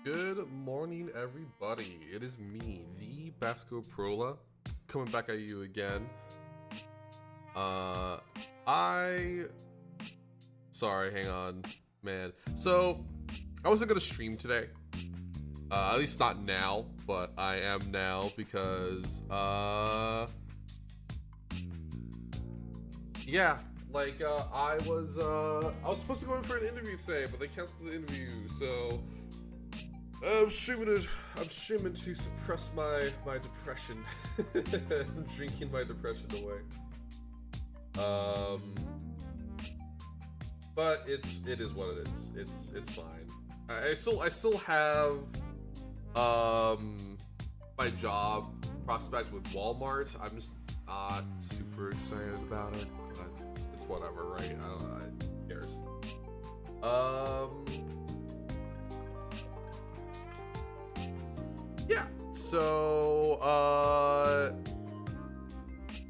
Good morning, everybody. It is me, the Basco Prola, coming back at you again. Sorry, hang on, man. So, I wasn't gonna stream today. At least not now, but I am now because, yeah, like, I was supposed to go in for an interview today, but they canceled the interview, so I'm streaming to suppress my depression. I'm drinking my depression away. But it is what it is. It's fine. I still have my job prospect with Walmart. I'm just not super excited about it, but it's whatever, right? I don't know. Who cares? Yeah, so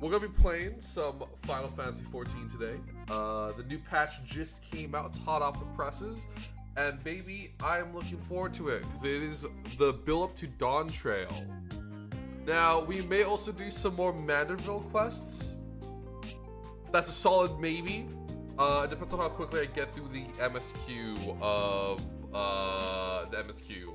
we're gonna be playing some Final Fantasy XIV today. The new patch just came out, it's hot off the presses, and baby, I'm looking forward to it because it is the build up to Dawn Trail. Now, we may also do some more Manderville quests. That's a solid maybe. It depends on how quickly I get through the MSQ of the MSQ.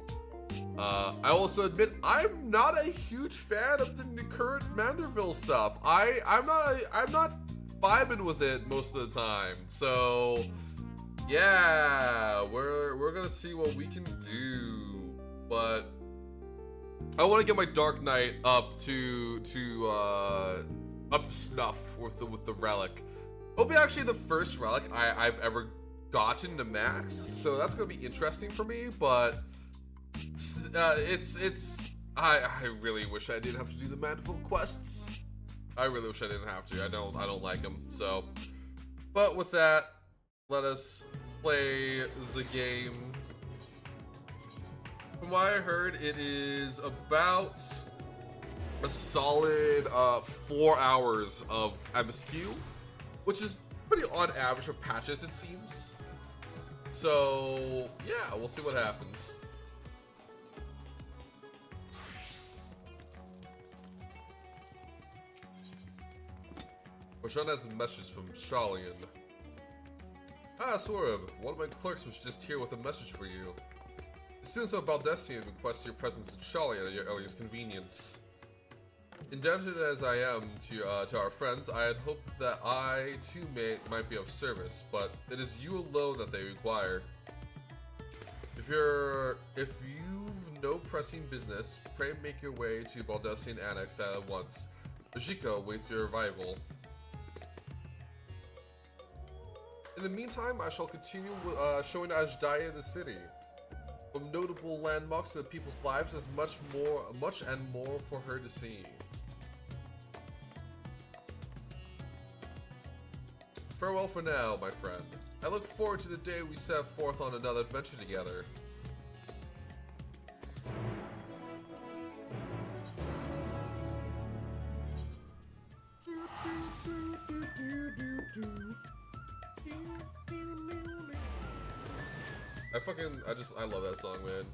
I also admit I'm not a huge fan of the current Manderville stuff. I'm not vibing with it most of the time. So yeah, we're gonna see what we can do. But I want to get my Dark Knight up to snuff with the relic. It'll be actually the first relic I've ever gotten to max, so that's gonna be interesting for me. But I really wish I didn't have to do the Manderville quests. I really wish I didn't have to. I don't like them. So, but with that, let us play the game. From what I heard, it is about a solid 4 hours of MSQ, which is pretty on average for patches, it seems. So yeah, we'll see what happens. Rashawn has a message from Charlian. Ah, Swerve, one of my clerks was just here with a message for you. The students of Baldessian request your presence at Charlian at your earliest convenience. Indebted as I am to our friends, I had hoped that I too might be of service, but it is you alone that they require. If you've no pressing business, pray make your way to Baldessian Annex at once. Bajika awaits your arrival. In the meantime, I shall continue showing Ajdaya the city. From notable landmarks to the people's lives, there's much and more for her to see. Farewell for now, my friend. I look forward to the day we set forth on another adventure together. I love that song, man.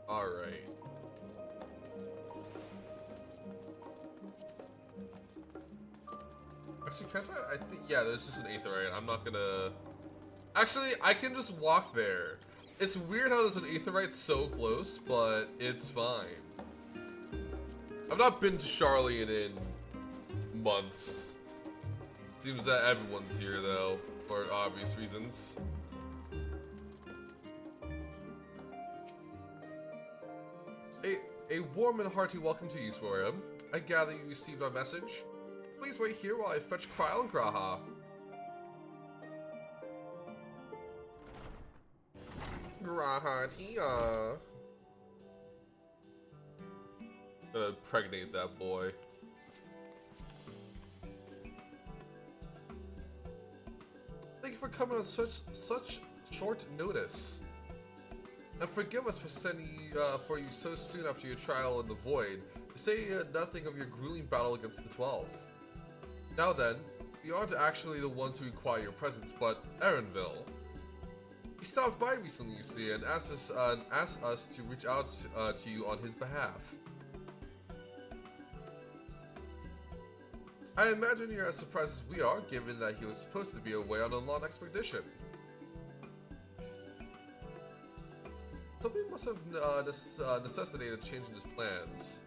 Alright. Actually, I think, yeah, there's just an aetherite. I'm not gonna... Actually, I can just walk there. It's weird how there's an aetherite so close, but it's fine. I've not been to Charlian in months. Seems that everyone's here, though, for obvious reasons. A warm and hearty welcome to you, Sorium. I gather you received my message. Please wait here while I fetch Kryle and Graha. Graha Tia. Gonna impregnate that boy. Thank you for coming on such short notice. And forgive us for sending for you so soon after your trial in the Void, to say nothing of your grueling battle against the 12. Now then, we aren't actually the ones who require your presence, but ENVille. He stopped by recently, you see, and asked us to reach out to you on his behalf. I imagine you're as surprised as we are, given that he was supposed to be away on a long expedition. Something must have necessitated a change in his plans.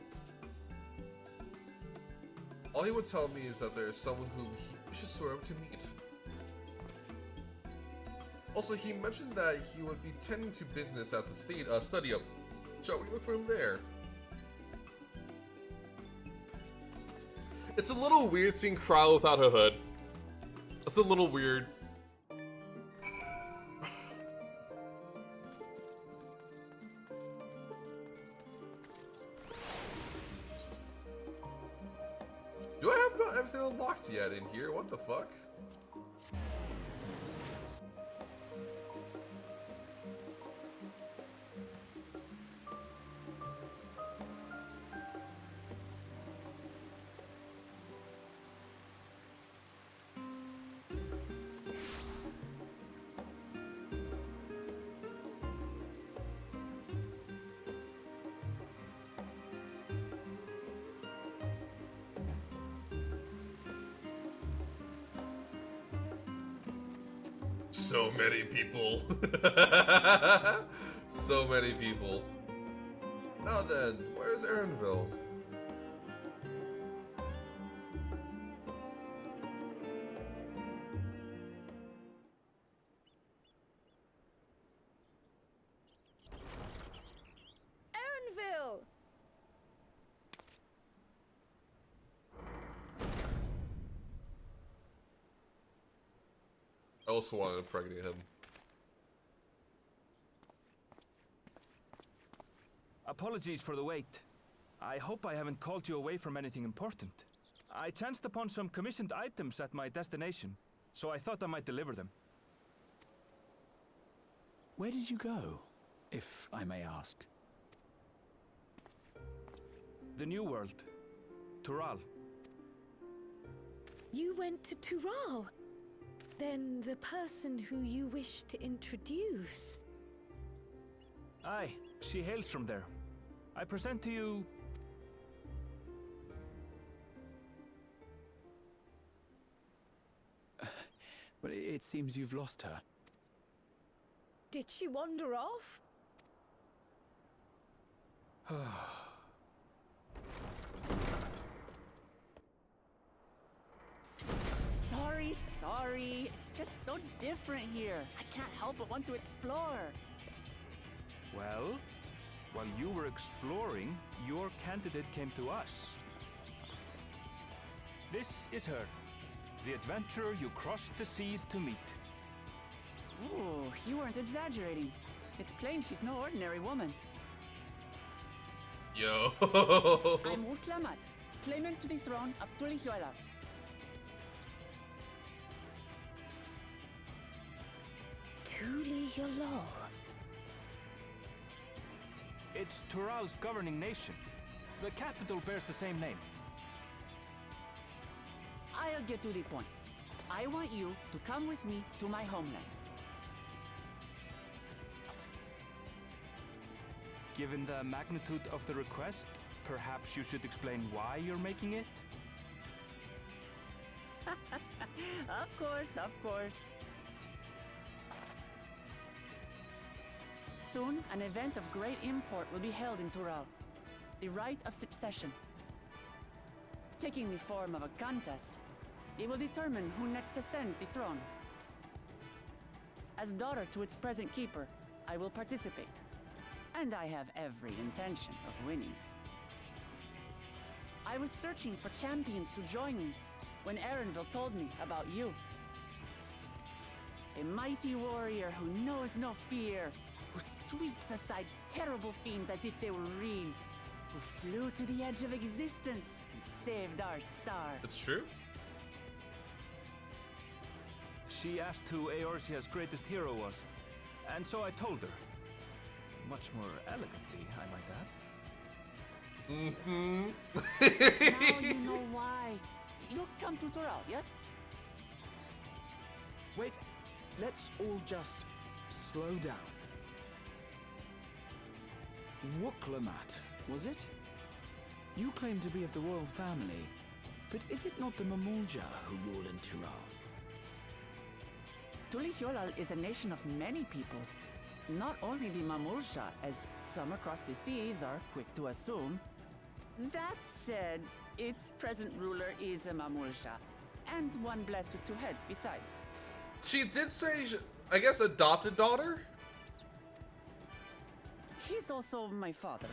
All he would tell me is that there is someone whom he wishes Sorium to meet. Also, he mentioned that he would be tending to business at the stadium. Shall we look for him there? It's a little weird seeing Kryle without her hood. It's a little weird. Do I have not everything unlocked yet in here? What the fuck? So many people. So many people. Now then, where's ENVille? ENVille! I also wanted to impregnate him. Apologies for the wait. I hope I haven't called you away from anything important. I chanced upon some commissioned items at my destination, so I thought I might deliver them. Where did you go, if I may ask? The New World. Tural. You went to Tural? Then the person who you wish to introduce. Aye, she hails from there. I present to you... But it seems you've lost her. Did she wander off? Sorry. It's just so different here. I can't help but want to explore. Well, while you were exploring, your candidate came to us. This is her, the adventurer you crossed the seas to meet. Ooh, you weren't exaggerating. It's plain she's no ordinary woman. Yo. I'm Utlamat, claimant to the throne of Tulihuela. Tulihuela. It's Tural's governing nation. The capital bears the same name. I'll get to the point. I want you to come with me to my homeland. Given the magnitude of the request, perhaps you should explain why you're making it? Of course. Soon, an event of great import will be held in Tural. The Rite of Succession. Taking the form of a contest, it will determine who next ascends the throne. As daughter to its present keeper, I will participate. And I have every intention of winning. I was searching for champions to join me when ENVille told me about you. A mighty warrior who knows no fear, who sweeps aside terrible fiends as if they were reeds, who flew to the edge of existence and saved our star. It's true. She asked who Eorzea's greatest hero was, and so I told her. Much more elegantly, I might add. Now you know why. You'll come to Toral, yes? Wait, let's all just slow down. Wuklamat, was it? You claim to be of the royal family, but is it not the Mamulja who rule in Tural? Tulihyolal is a nation of many peoples. Not only the Mamulsha, as some across the seas are quick to assume. That said, its present ruler is a Mamulsha, and one blessed with 2 heads besides. She did say, I guess, adopted daughter? He's also my father.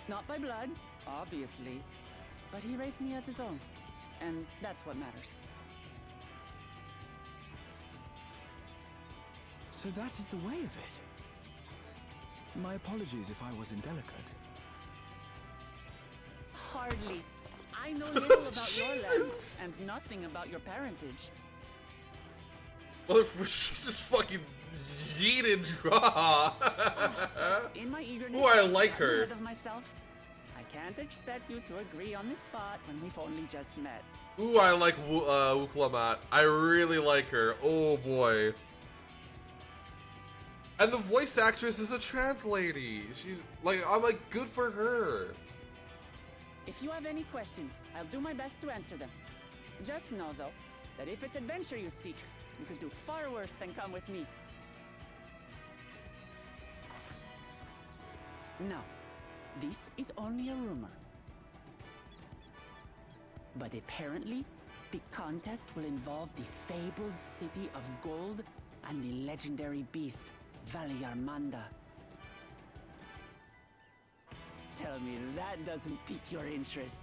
Not by blood, obviously, but he raised me as his own, and that's what matters. So that is the way of it. My apologies if I was indelicate. Hardly. I know little about your land, and nothing about your parentage. Well, she just fucking yeeted raw. In my eagerness Ooh, I to like get her. ahead of myself, I can't expect you to agree on the spot when we've only just met. Ooh, I like Wuklamat. I really like her. Oh boy. And the voice actress is a trans lady. She's like, I'm like, good for her. If you have any questions, I'll do my best to answer them. Just know, though, that if it's adventure you seek, you could do far worse than come with me. Now, this is only a rumor. But apparently, the contest will involve the fabled city of gold and the legendary beast, Valyarmanda. Tell me that doesn't pique your interest.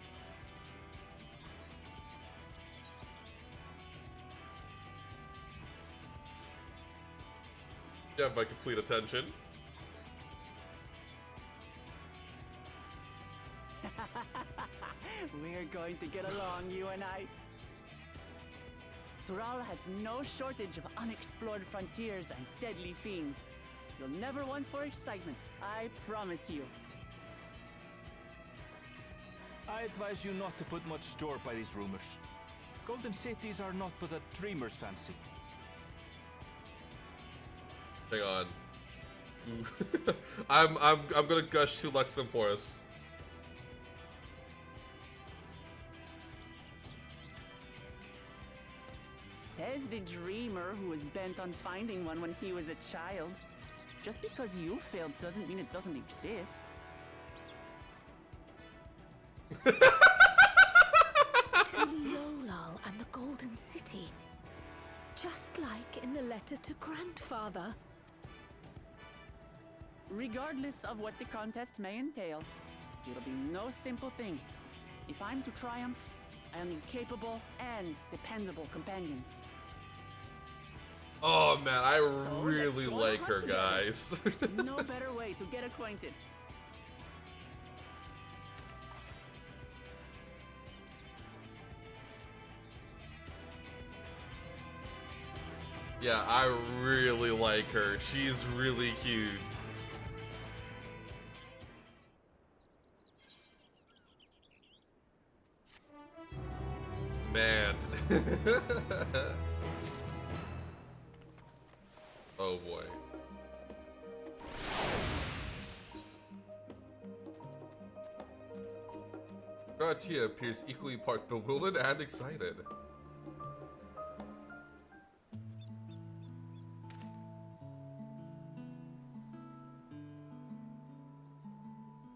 You have my complete attention. We're going to get along, you and I. Tural has no shortage of unexplored frontiers and deadly fiends. You'll never want for excitement, I promise you. I advise you not to put much store by these rumors. Golden cities are not but a dreamer's fancy. Hang on. Ooh. I'm gonna gush to Lex Temporis. Says the dreamer who was bent on finding one when he was a child. Just because you failed doesn't mean it doesn't exist. Tuliolal and the Golden City. Just like in the letter to Grandfather. Regardless of what the contest may entail, it'll be no simple thing. If I'm to triumph, I'll need capable and dependable companions. Oh man, I So really let's go like on her, together. guys. There's no better way to get acquainted. Yeah, I really like her. She's really cute. Man. Oh boy. Gratia appears equally part bewildered and excited.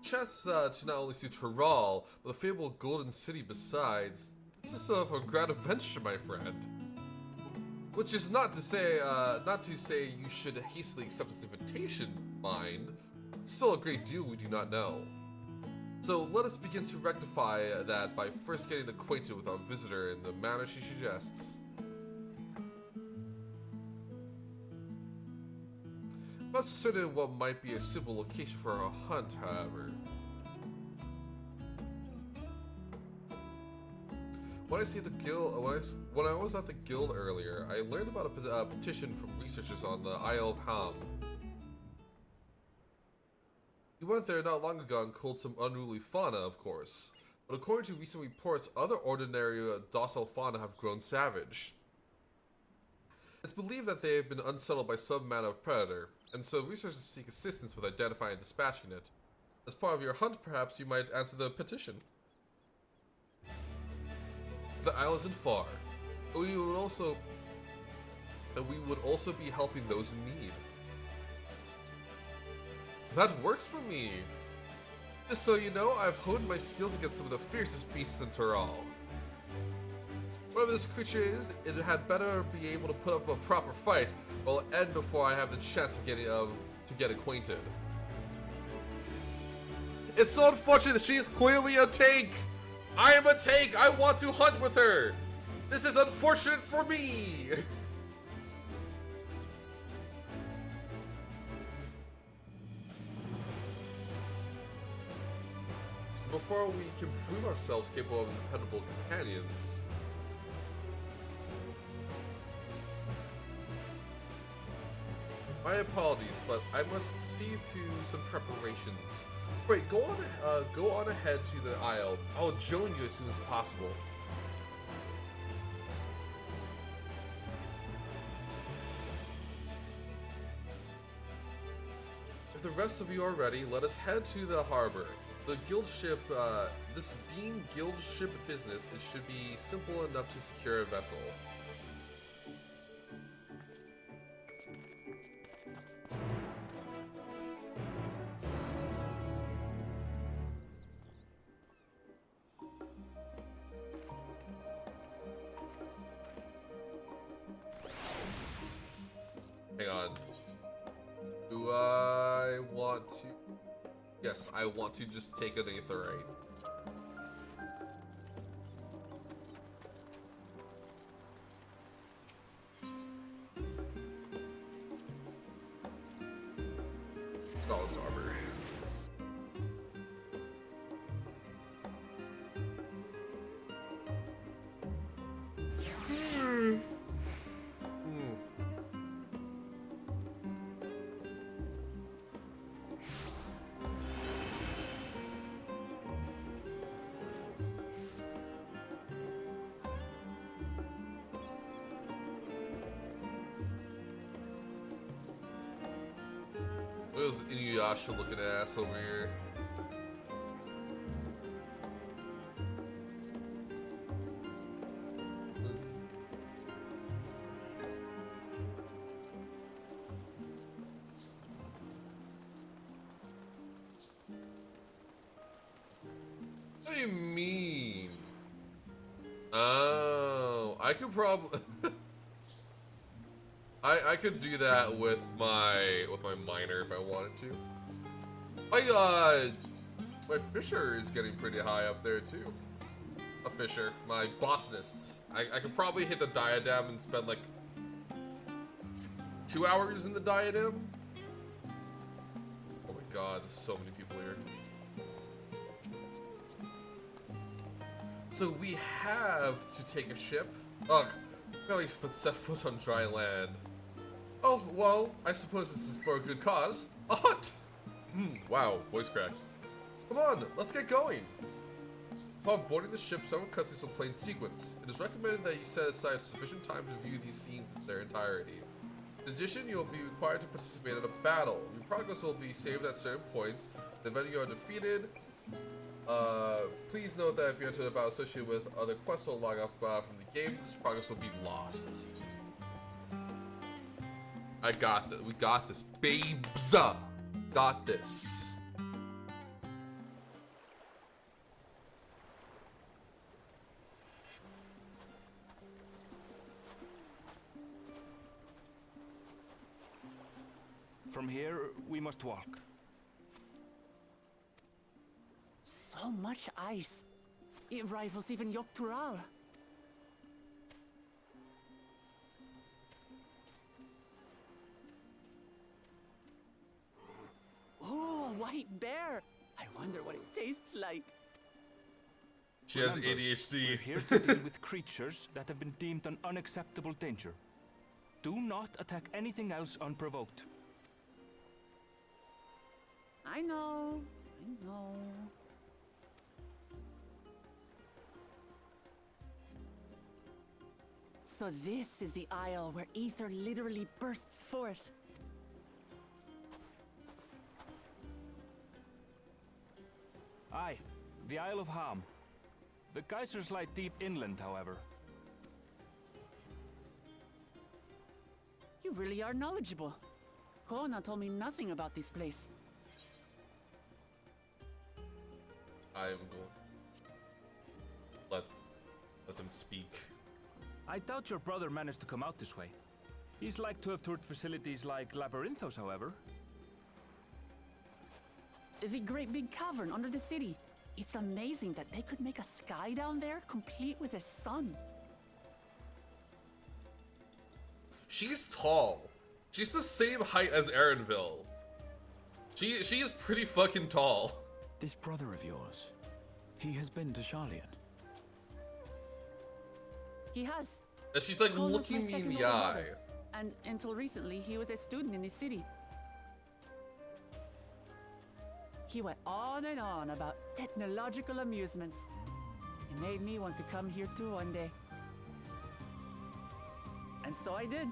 Chess to not only see Tural, but the fabled Golden City besides. This is a grand adventure, my friend. Which is not to say you should hastily accept this invitation, mind. Still a great deal we do not know. So let us begin to rectify that by first getting acquainted with our visitor in the manner she suggests. I'm not certain what might be a suitable location for our hunt, however. When I see the guild, when I was at the guild earlier, I learned about a petition from researchers on the Isle of Ham. We went there not long ago and killed some unruly fauna, of course. But according to recent reports, other ordinary docile fauna have grown savage. It's believed that they have been unsettled by some manner of predator, and so researchers seek assistance with identifying and dispatching it. As part of your hunt, perhaps you might answer the petition. The isle isn't far. We would also be helping those in need. That works for me. Just so you know, I've honed my skills against some of the fiercest beasts in Tural. Whatever this creature is, it had better be able to put up a proper fight, or it'll end before I have the chance of to get acquainted. It's so unfortunate that she is clearly a tank! I am a tank! I want to hunt with her! This is unfortunate for me! Before we can prove ourselves capable of dependable companions. My apologies, but I must see to some preparations. Wait, go on ahead to the Isle. I'll join you as soon as possible. If the rest of you are ready, let us head to the harbor. The guild ship, this being guild ship business, it should be simple enough to secure a vessel. Hang on. Do I want to... Yes, I want to just take an aetherite. Flawless armor. Those Inuyasha looking ass over here. What do you mean? Oh, I could probably I could do that with my miner if I wanted to. My fisher is getting pretty high up there too. A fisher, my botanist. I could probably hit the diadem and spend like 2 hours in the diadem. Oh my god, there's so many people here. So we have to take a ship. Ugh, barely set foot on dry land. Oh, well, I suppose this is for a good cause. A hunt! Wow, voice crack. Come on, let's get going. Upon boarding the ship, several cutscenes will play in sequence. It is recommended that you set aside sufficient time to view these scenes in their entirety. In addition, you will be required to participate in a battle. Your progress will be saved at certain points. The event you are defeated. Please note that if you enter a battle associated with other quests or log off from the game, this progress will be lost. I got this. We got this, babes. Got this. From here, we must walk. So much ice. It rivals even Yoktural. Oh, a white bear! I wonder what it tastes like. She has Remember, ADHD. We're here to deal with creatures that have been deemed an unacceptable danger. Do not attack anything else unprovoked. I know. I know. So this is the isle where ether literally bursts forth. Aye, the Isle of Ham. The geysers lie deep inland, however. You really are knowledgeable. Kona told me nothing about this place. I am going. Let them speak. I doubt your brother managed to come out this way. He's like to have toured facilities like Labyrinthos, however. The great big cavern under the city. It's amazing that they could make a sky down there complete with a sun. She's tall. She's the same height as Erenville. She is pretty fucking tall. This brother of yours, he has been to Sharlayan. He has. And she's like Kona's my looking me in second the older eye. brother. And until recently, he was a student in this city. He went on and on about technological amusements. It made me want to come here too one day. And so I did.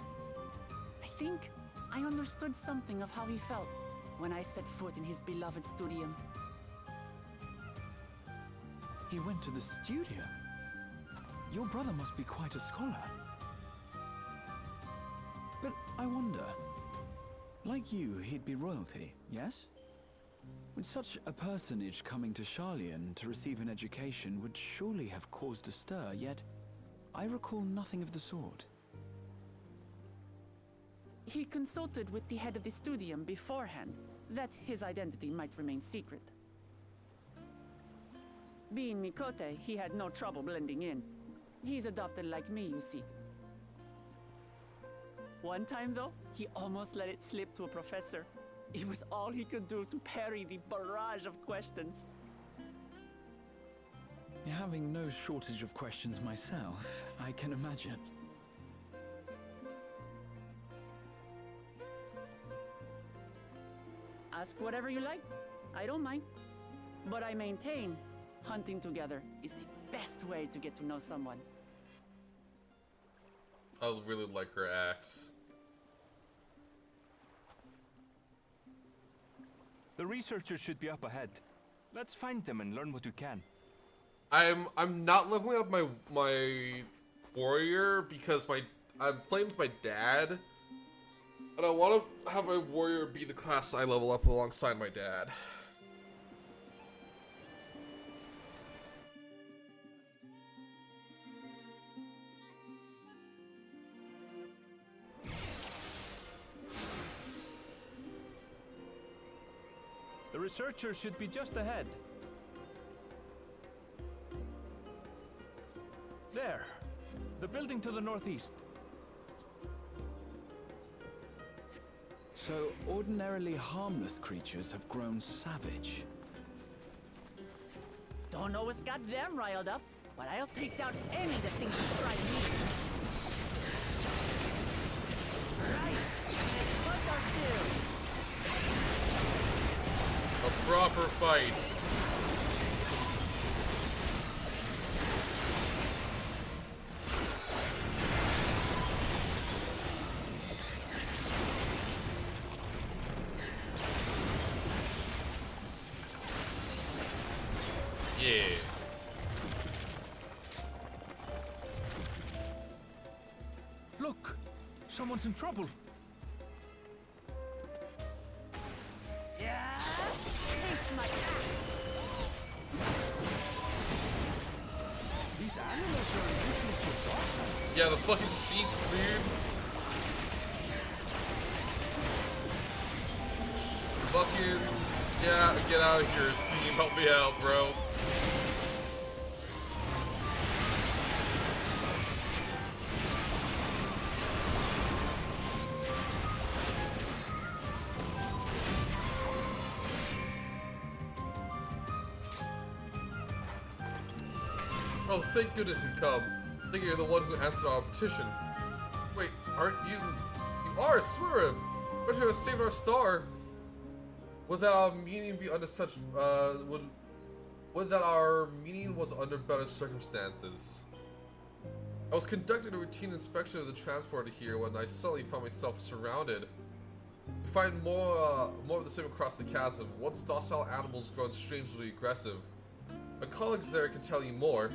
I think I understood something of how he felt when I set foot in his beloved studium. He went to the studio. Your brother must be quite a scholar. But I wonder, like you, he'd be royalty, yes? With such a personage coming to Sharlayan to receive an education would surely have caused a stir, yet I recall nothing of the sort. He consulted with the head of the studium beforehand that his identity might remain secret. Being Mikote, he had no trouble blending in. He's adopted like me, you see. One time, though, he almost let it slip to a professor. It was all he could do to parry the barrage of questions. Having no shortage of questions myself, I can imagine. Ask whatever you like. I don't mind. But I maintain hunting together is the best way to get to know someone. I really like her axe. The researchers should be up ahead. Let's find them and learn what we can. I'm not leveling up my warrior because I'm playing with my dad, and I want to have my warrior be the class I level up alongside my dad. The researchers should be just ahead. There. The building to the northeast. So, ordinarily harmless creatures have grown savage. Don't know what's got them riled up, but I'll take down any that thinks to try me. Right, what are you? A proper fight. Yeah. Look! Someone's in trouble. Yeah, taste my axe. These animals are usually so docile. Yeah, the fucking sheep, dude. Fucking Yeah, get out of here, Steam. Help me out, bro. Oh, thank goodness you come. I think you're the one who answered our petition. Wait, aren't you? You are Swirim! But you have saved our star. Would that our meeting be under such, would that our meeting was under better circumstances? I was conducting a routine inspection of the transporter here when I suddenly found myself surrounded. We find more of the same across the chasm. Once docile animals grown strangely aggressive. My colleagues there can tell you more.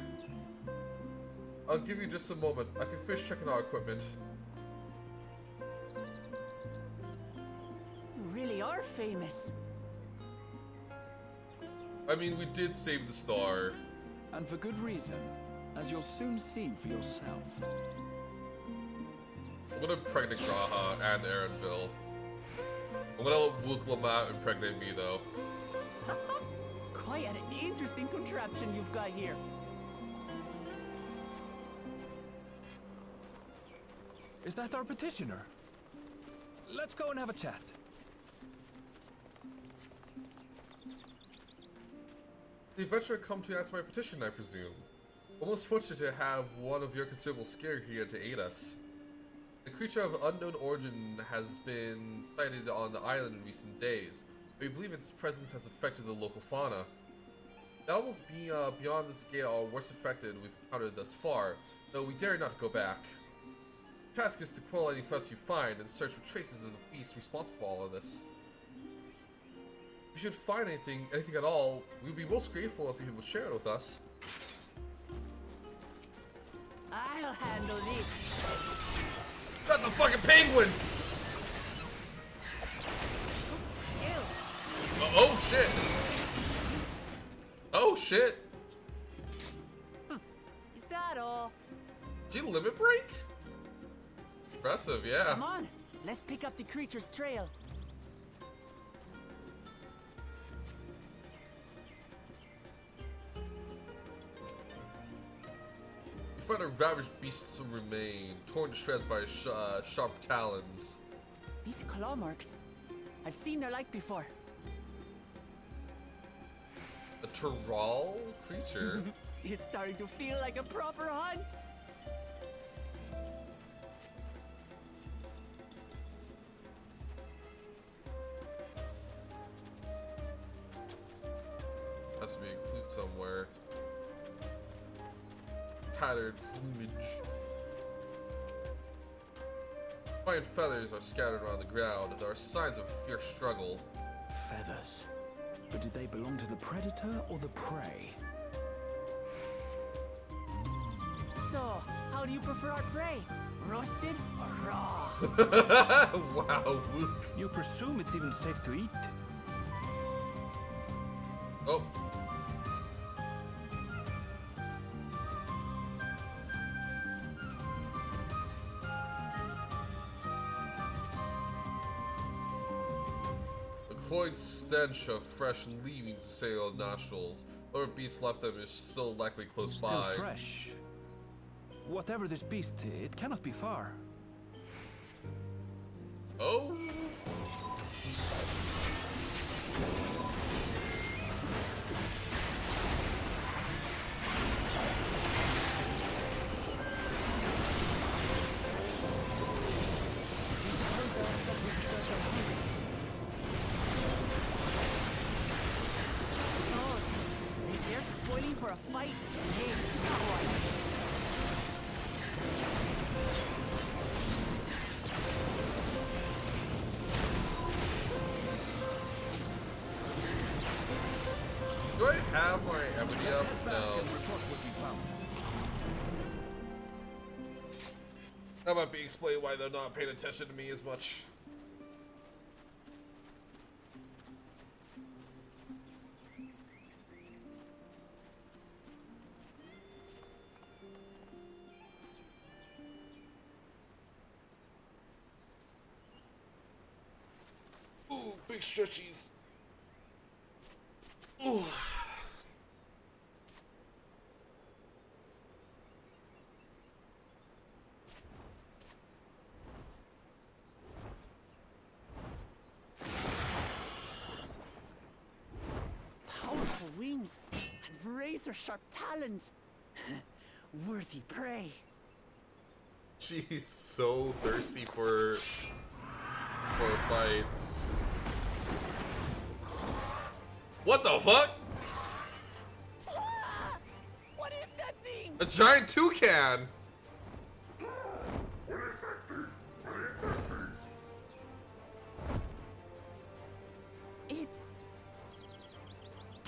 I'll give you just a moment. I can finish checking our equipment. You really are famous. I mean, we did save the star. And for good reason, as you'll soon see for yourself. I'm gonna impregnate Graha and Erenville. I'm gonna let Wook Lamau impregnate me, though. Quite an interesting contraption you've got here. Is that our petitioner? Let's go and have a chat. The adventurer come to answer my petition, I presume. Almost fortunate to have one of your considerable scare here to aid us. A creature of unknown origin has been sighted on the island in recent days. We believe its presence has affected the local fauna. The animals beyond this scale are worst affected we've encountered thus far, though we dare not go back. The task is to quell any threats you find and search for traces of the beast responsible for all of this. If you should find anything at all, we would be most grateful if you would share it with us. I'll handle this. It's not the fucking penguin! Ew. Oh shit! Oh shit! Is that all? Did you limit break? Impressive, yeah. Come on, let's pick up the creature's trail. You find a ravaged beast's remain, torn to shreds by his sharp talons. These claw marks. I've seen their like before. A Terral creature? It's starting to feel like a proper hunt. Has to be included somewhere. Tattered plumage. Fine feathers are scattered around the ground. There are signs of a fierce struggle. Feathers. But did they belong to the predator or the prey? So, how do you prefer our prey? Roasted or raw? Wow, Luke. You presume it's even safe to eat? Oh. The cloyed stench of fresh leavings assail nostrils. Whatever beast left them is still likely close Still by. fresh. Whatever this beast, it cannot be far. Oh. If they're spoiling for a fight, hey, not one. Do I have my ebony up? No. Report what we found. That might be explained why they're not paying attention to me as much. Ooh, big stretchies. Ooh. Powerful wings and razor-sharp talons. Worthy prey. She's so thirsty for a fight. What the fuck? Ah! What is that thing? A giant toucan! It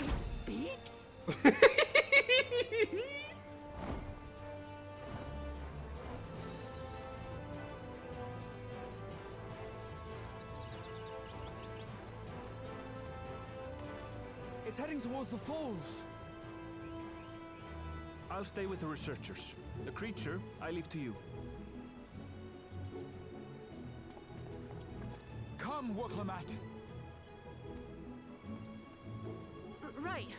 speaks? It's heading towards the falls. I'll stay with the researchers. The creature, I leave to you. Come, Woklamat. Right.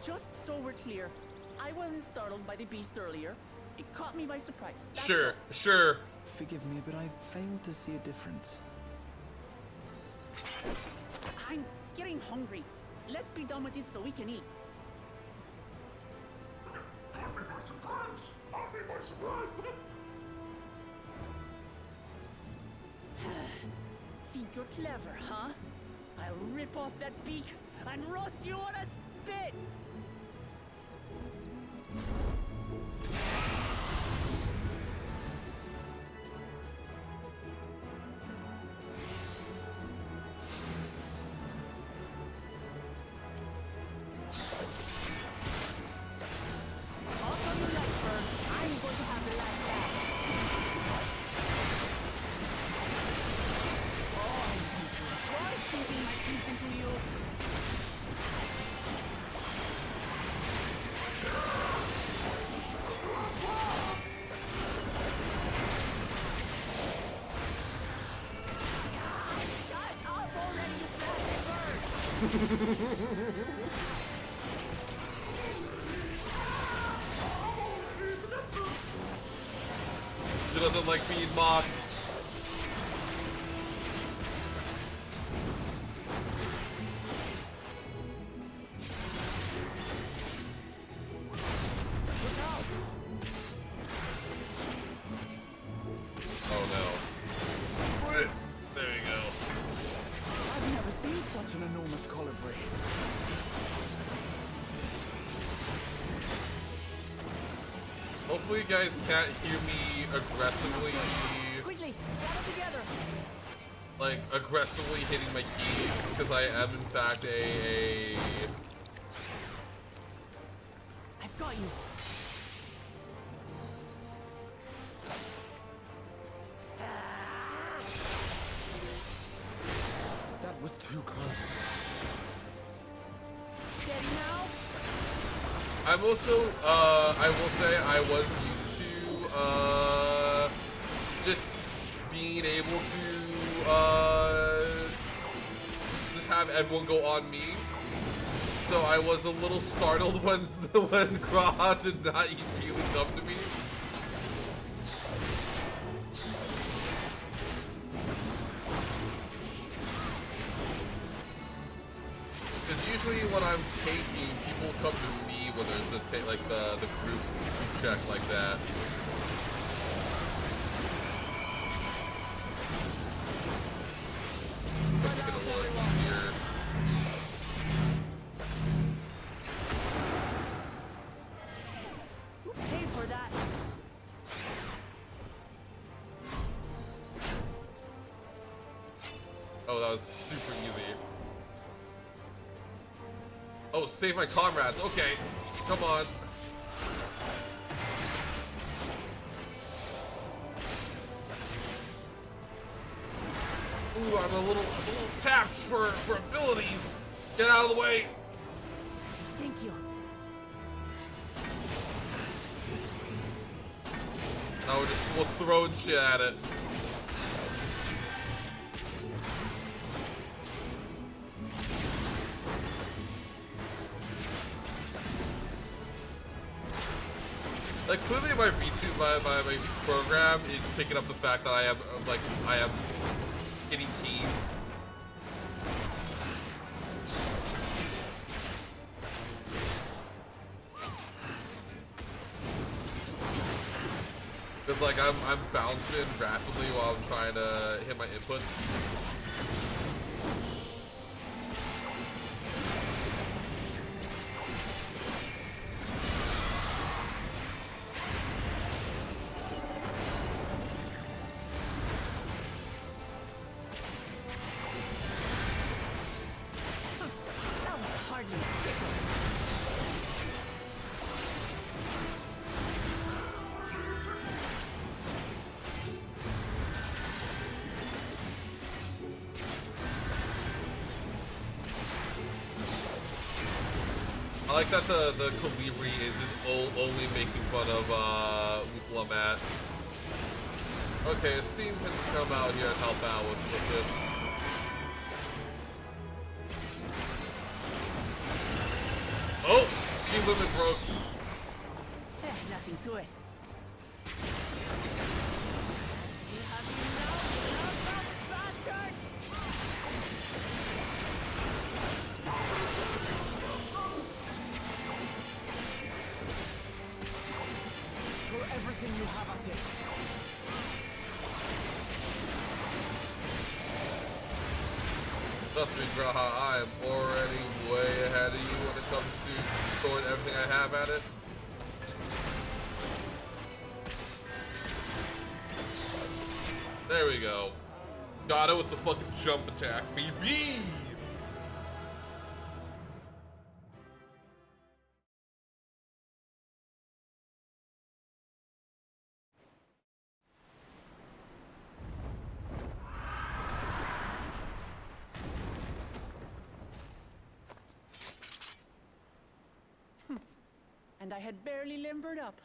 Just so we're clear, I wasn't startled by the beast earlier. It caught me by surprise. That's Sure, all. sure. Forgive me, but I failed to see a difference. I'm getting hungry. Let's be done with this so we can eat. Think you're clever, huh? I'll rip off that beak and roast you on a spit! Up on the iceberg, I'm going to have the last laugh. Try sinking my teeth into you. Shut up already, you blasted bird! She doesn't like being mocked. Oh no. There you go. I've never seen such an enormous colibri. Hopefully you guys can't hear me aggressively, Quickly, gather together! like, aggressively hitting my keys, because I am in fact a... I've got you. That was too close. Steady now. I'm also, I will say I was used to, just being able to, just have everyone go on me. So I was a little startled when Graha did not immediately come to me. Because usually when I'm taking, people come to me when there's the group check like that. Make it a little easier. Who paid for that? Oh, that was super easy. Oh, save my comrades. Okay, come on. Ooh, I'm a little tapped for abilities. Get out of the way. Thank you. Now we're throwing shit at it. Like, clearly my my program is picking up the fact that I am hitting keys. Cause like I'm bouncing rapidly while I'm trying to hit my inputs. That was hardly a tickle. I like that the Calibri is just only making fun of Lamat. Okay, Steam can come out here and help out with this. Oh, she limit broke. Nothing to it. You have no bastard! Throw everything you have at it. Trust me, Graha, I am already way ahead of you when it comes to throwing everything I have at it. There we go. Got it with the fucking jump attack, baby! And I had barely limbered up.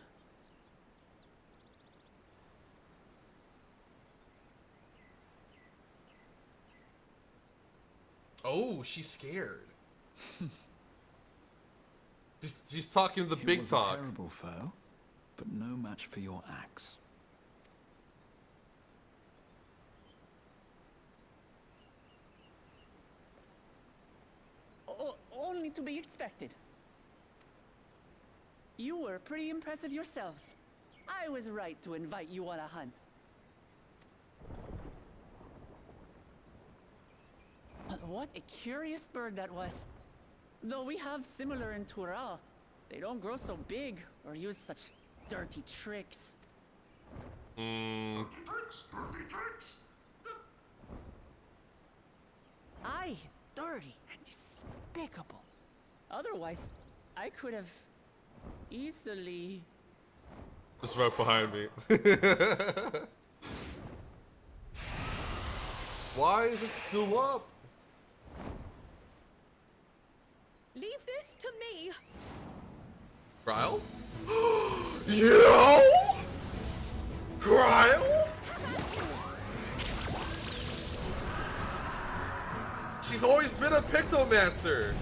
Oh, she's scared. she's talking the It big was talk. a terrible foe, but no match for your axe. Only to be expected. You were pretty impressive yourselves. I was right to invite you on a hunt. But what a curious bird that was. Though we have similar in Tural, they don't grow so big or use such dirty tricks. Mm. Dirty tricks. Aye, dirty and despicable. Otherwise, I could have easily... Just right behind me. Why is it still up? Leave this to me. Ryle? Yo! Ryle? She's always been a Pictomancer.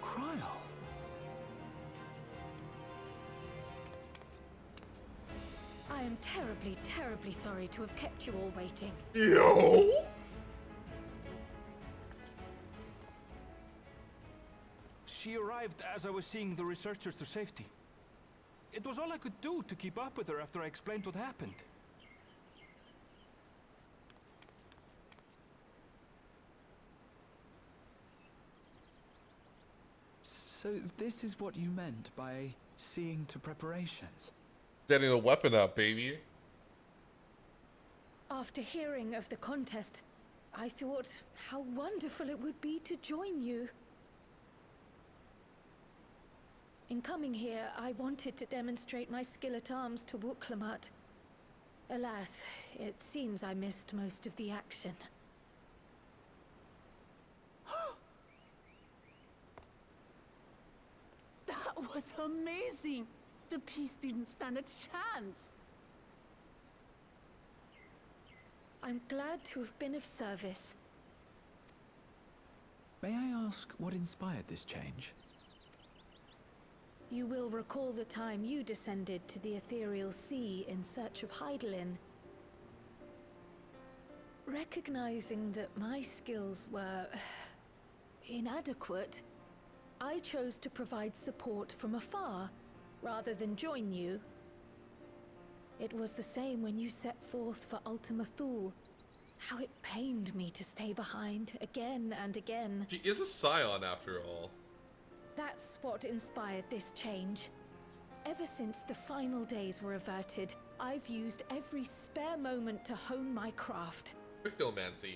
Cryo. I am terribly, terribly sorry to have kept you all waiting. Yo! She arrived as I was seeing the researchers to safety. It was all I could do to keep up with her after I explained what happened. So this is what you meant by seeing to preparations? Getting a weapon up, baby. After hearing of the contest, I thought how wonderful it would be to join you. In coming here, I wanted to demonstrate my skill at arms to Wuklamut. Alas, it seems I missed most of the action. That was amazing! The piece didn't stand a chance! I'm glad to have been of service. May I ask what inspired this change? You will recall the time you descended to the ethereal sea in search of Heidelin. Recognizing that my skills were inadequate, I chose to provide support from afar, rather than join you. It was the same when you set forth for Ultima Thule. How it pained me to stay behind, again and again. She is a scion after all. That's what inspired this change. Ever since the final days were averted, I've used every spare moment to hone my craft. Cryptomancy.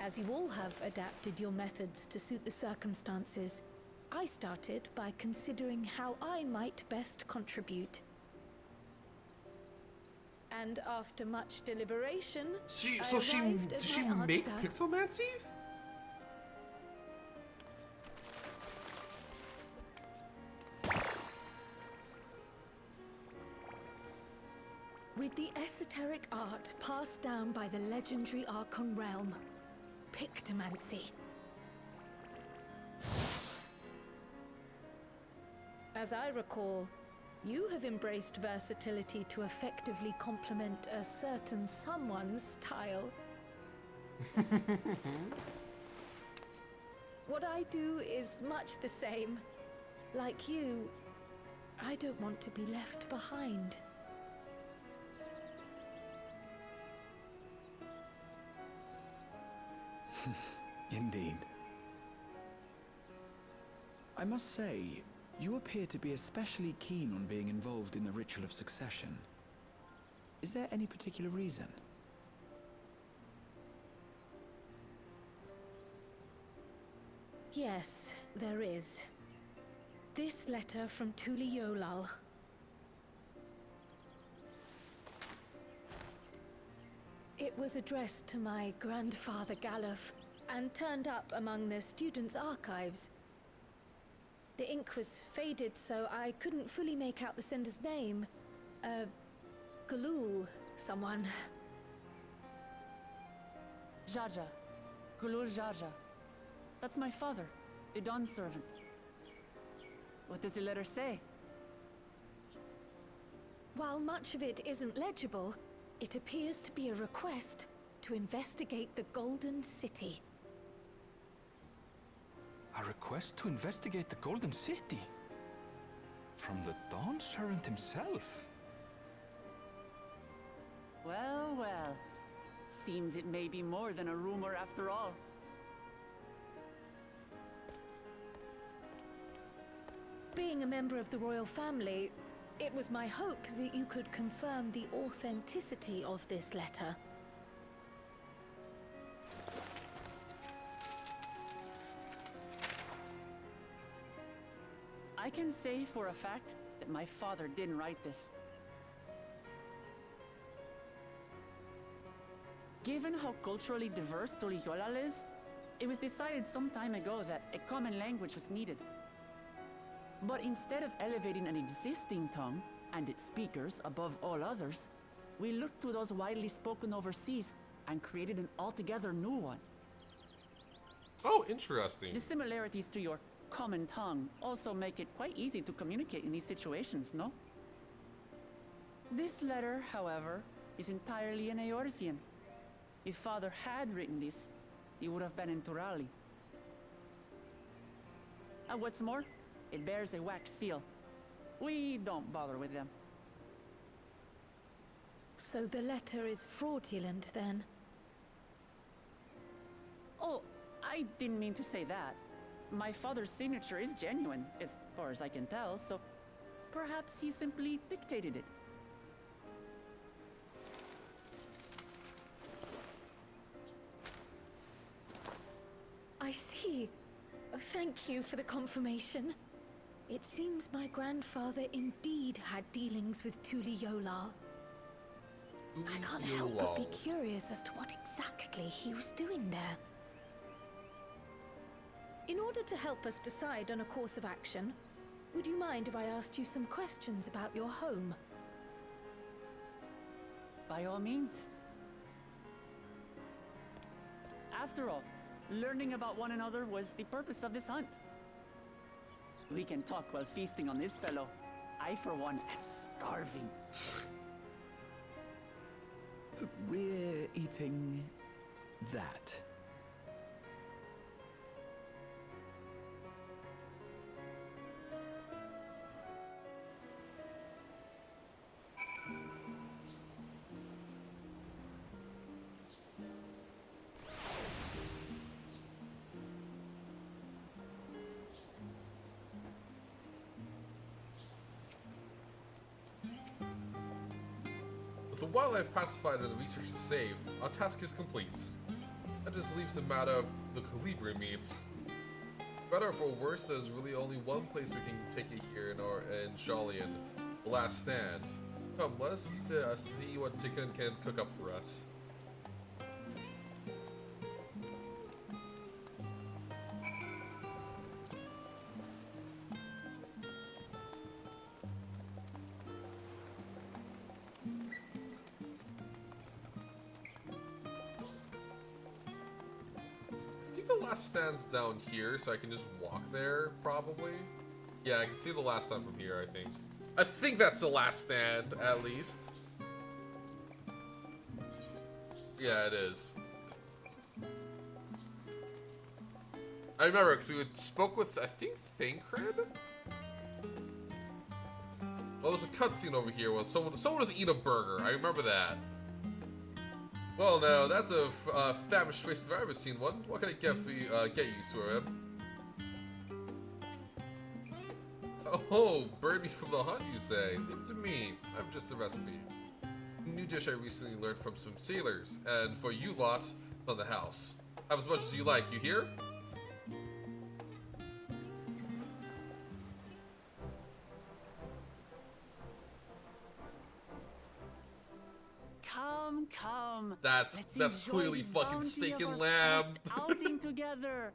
As you all have adapted your methods to suit the circumstances, I started by considering how I might best contribute. And after much deliberation, Did she make Pictomancy? With the esoteric art passed down by the legendary Archon realm, Pictomancy. As I recall, you have embraced versatility to effectively complement a certain someone's style. What I do is much the same. Like you, I don't want to be left behind. Indeed. I must say, you appear to be especially keen on being involved in the ritual of succession. Is there any particular reason? Yes, there is. This letter from Tuliolal. It was addressed to my grandfather Galuf, and turned up among the students' archives. The ink was faded, so I couldn't fully make out the sender's name. Galul, someone. Jaja. Gulul Jaja. That's my father, the Dawn servant. What does the letter say? While much of it isn't legible, it appears to be a request to investigate the Golden City. A request to investigate the Golden City? From the Dawn Servant himself? Well, well. Seems it may be more than a rumor after all. Being a member of the royal family, it was my hope that you could confirm the authenticity of this letter. I can say for a fact that my father didn't write this. Given how culturally diverse Tuliolal is, it was decided some time ago that a common language was needed. But instead of elevating an existing tongue and its speakers above all others, we looked to those widely spoken overseas and created an altogether new one. Oh, interesting. The similarities to your common tongue also make it quite easy to communicate in these situations, no? This letter, however, is entirely in Eorzean. If Father had written this, he would have been in Turali. And what's more, it bears a wax seal. We don't bother with them. So the letter is fraudulent, then? Oh, I didn't mean to say that. My father's signature is genuine, as far as I can tell, so perhaps he simply dictated it. I see. Oh, thank you for the confirmation. It seems my grandfather indeed had dealings with Tuli Yolal. I can't help but be curious as to what exactly he was doing there. In order to help us decide on a course of action, would you mind if I asked you some questions about your home? By all means. After all, learning about one another was the purpose of this hunt. We can talk while feasting on this fellow. I, for one, am starving. We're eating that. With the wildlife pacified and the research is safe, our task is complete. That just leaves the matter of the Calibri meats. Better or worse, there's really only one place we can take it here in Shalian, the last stand. Come, let's see what Dickon can cook up for us. Stands down here, so I can just walk there, probably. Yeah, I can see the last stand from here, I think. I think that's the last stand, at least. Yeah, it is. I remember, because we spoke with, I think, Thancred? Oh, there's a cutscene over here where someone was eating a burger. I remember that. Well, now, that's a famished face if I've ever seen one. What can I get for you, get you, Surim? Oh, bird meat from the hunt, you say? Leave it to me. I'm just a recipe. New dish I recently learned from some sailors, and for you lot, it's on the house. Have as much as you like, you hear? Come. That's clearly fucking steak and lamb. Outing together.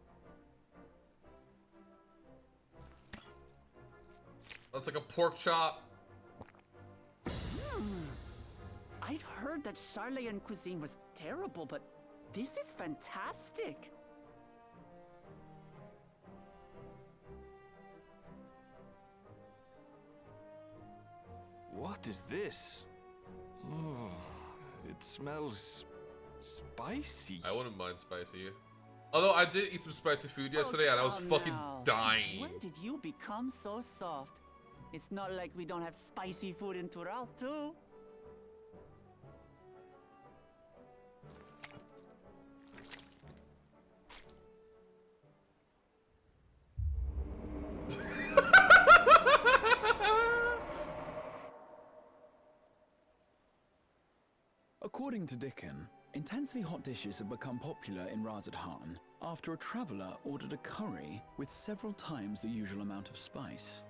That's like a pork chop. I'd heard that Charlayan cuisine was terrible, but this is fantastic. What is this? Oh, it smells spicy. I wouldn't mind spicy. Although I did eat some spicy food yesterday and I was fucking dying. When did you become so soft? It's not like we don't have spicy food in Tural too. According to Dickon, intensely hot dishes have become popular in Razadhan after a traveller ordered a curry with several times the usual amount of spice.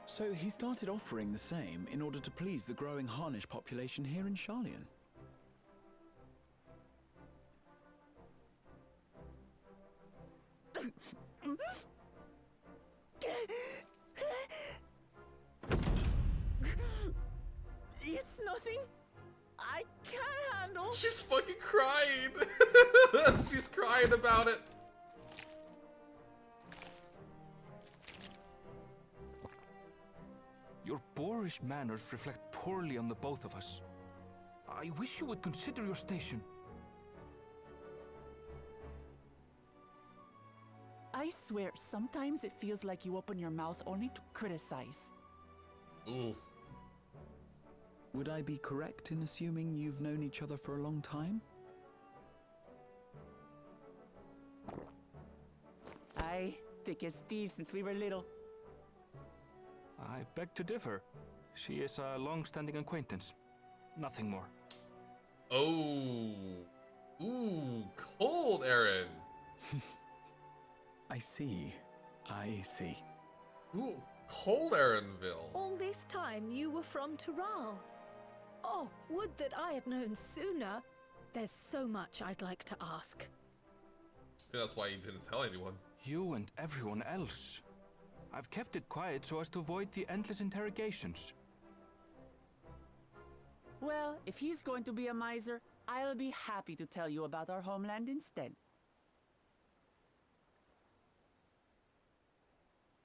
So he started offering the same in order to please the growing Harnish population here in Shalian. It's nothing. I can't handle. She's fucking crying. She's crying about it. Your boorish manners reflect poorly on the both of us. I wish you would consider your station. I swear, sometimes it feels like you open your mouth only to criticize. Ooh. Would I be correct in assuming you've known each other for a long time? Aye, thick as thieves since we were little. I beg to differ. She is a long-standing acquaintance. Nothing more. Oh. Ooh, cold, Aaron. I see. I see. Ooh, cold Aaronville. All this time you were from Tural. Oh, would that I had known sooner. There's so much I'd like to ask. I think that's why you didn't tell anyone. You and everyone else. I've kept it quiet so as to avoid the endless interrogations. Well, if he's going to be a miser, I'll be happy to tell you about our homeland instead.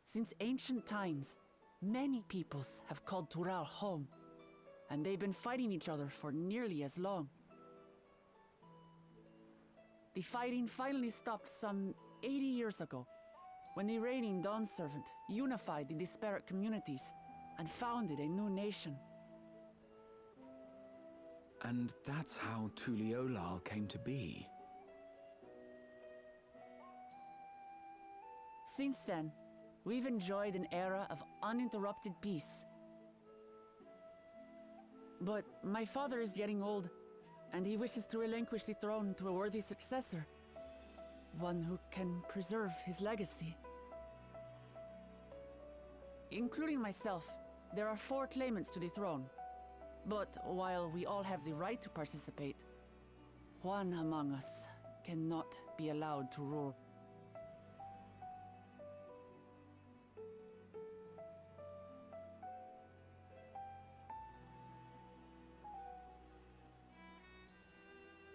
Since ancient times, many peoples have called Tural home, and they've been fighting each other for nearly as long. The fighting finally stopped some 80 years ago, when the reigning Dawn Servant unified the disparate communities and founded a new nation. And that's how Tuliolal came to be. Since then, we've enjoyed an era of uninterrupted peace. But my father is getting old, and he wishes to relinquish the throne to a worthy successor. One who can preserve his legacy. Including myself, there are 4 claimants to the throne. But while we all have the right to participate, one among us cannot be allowed to rule.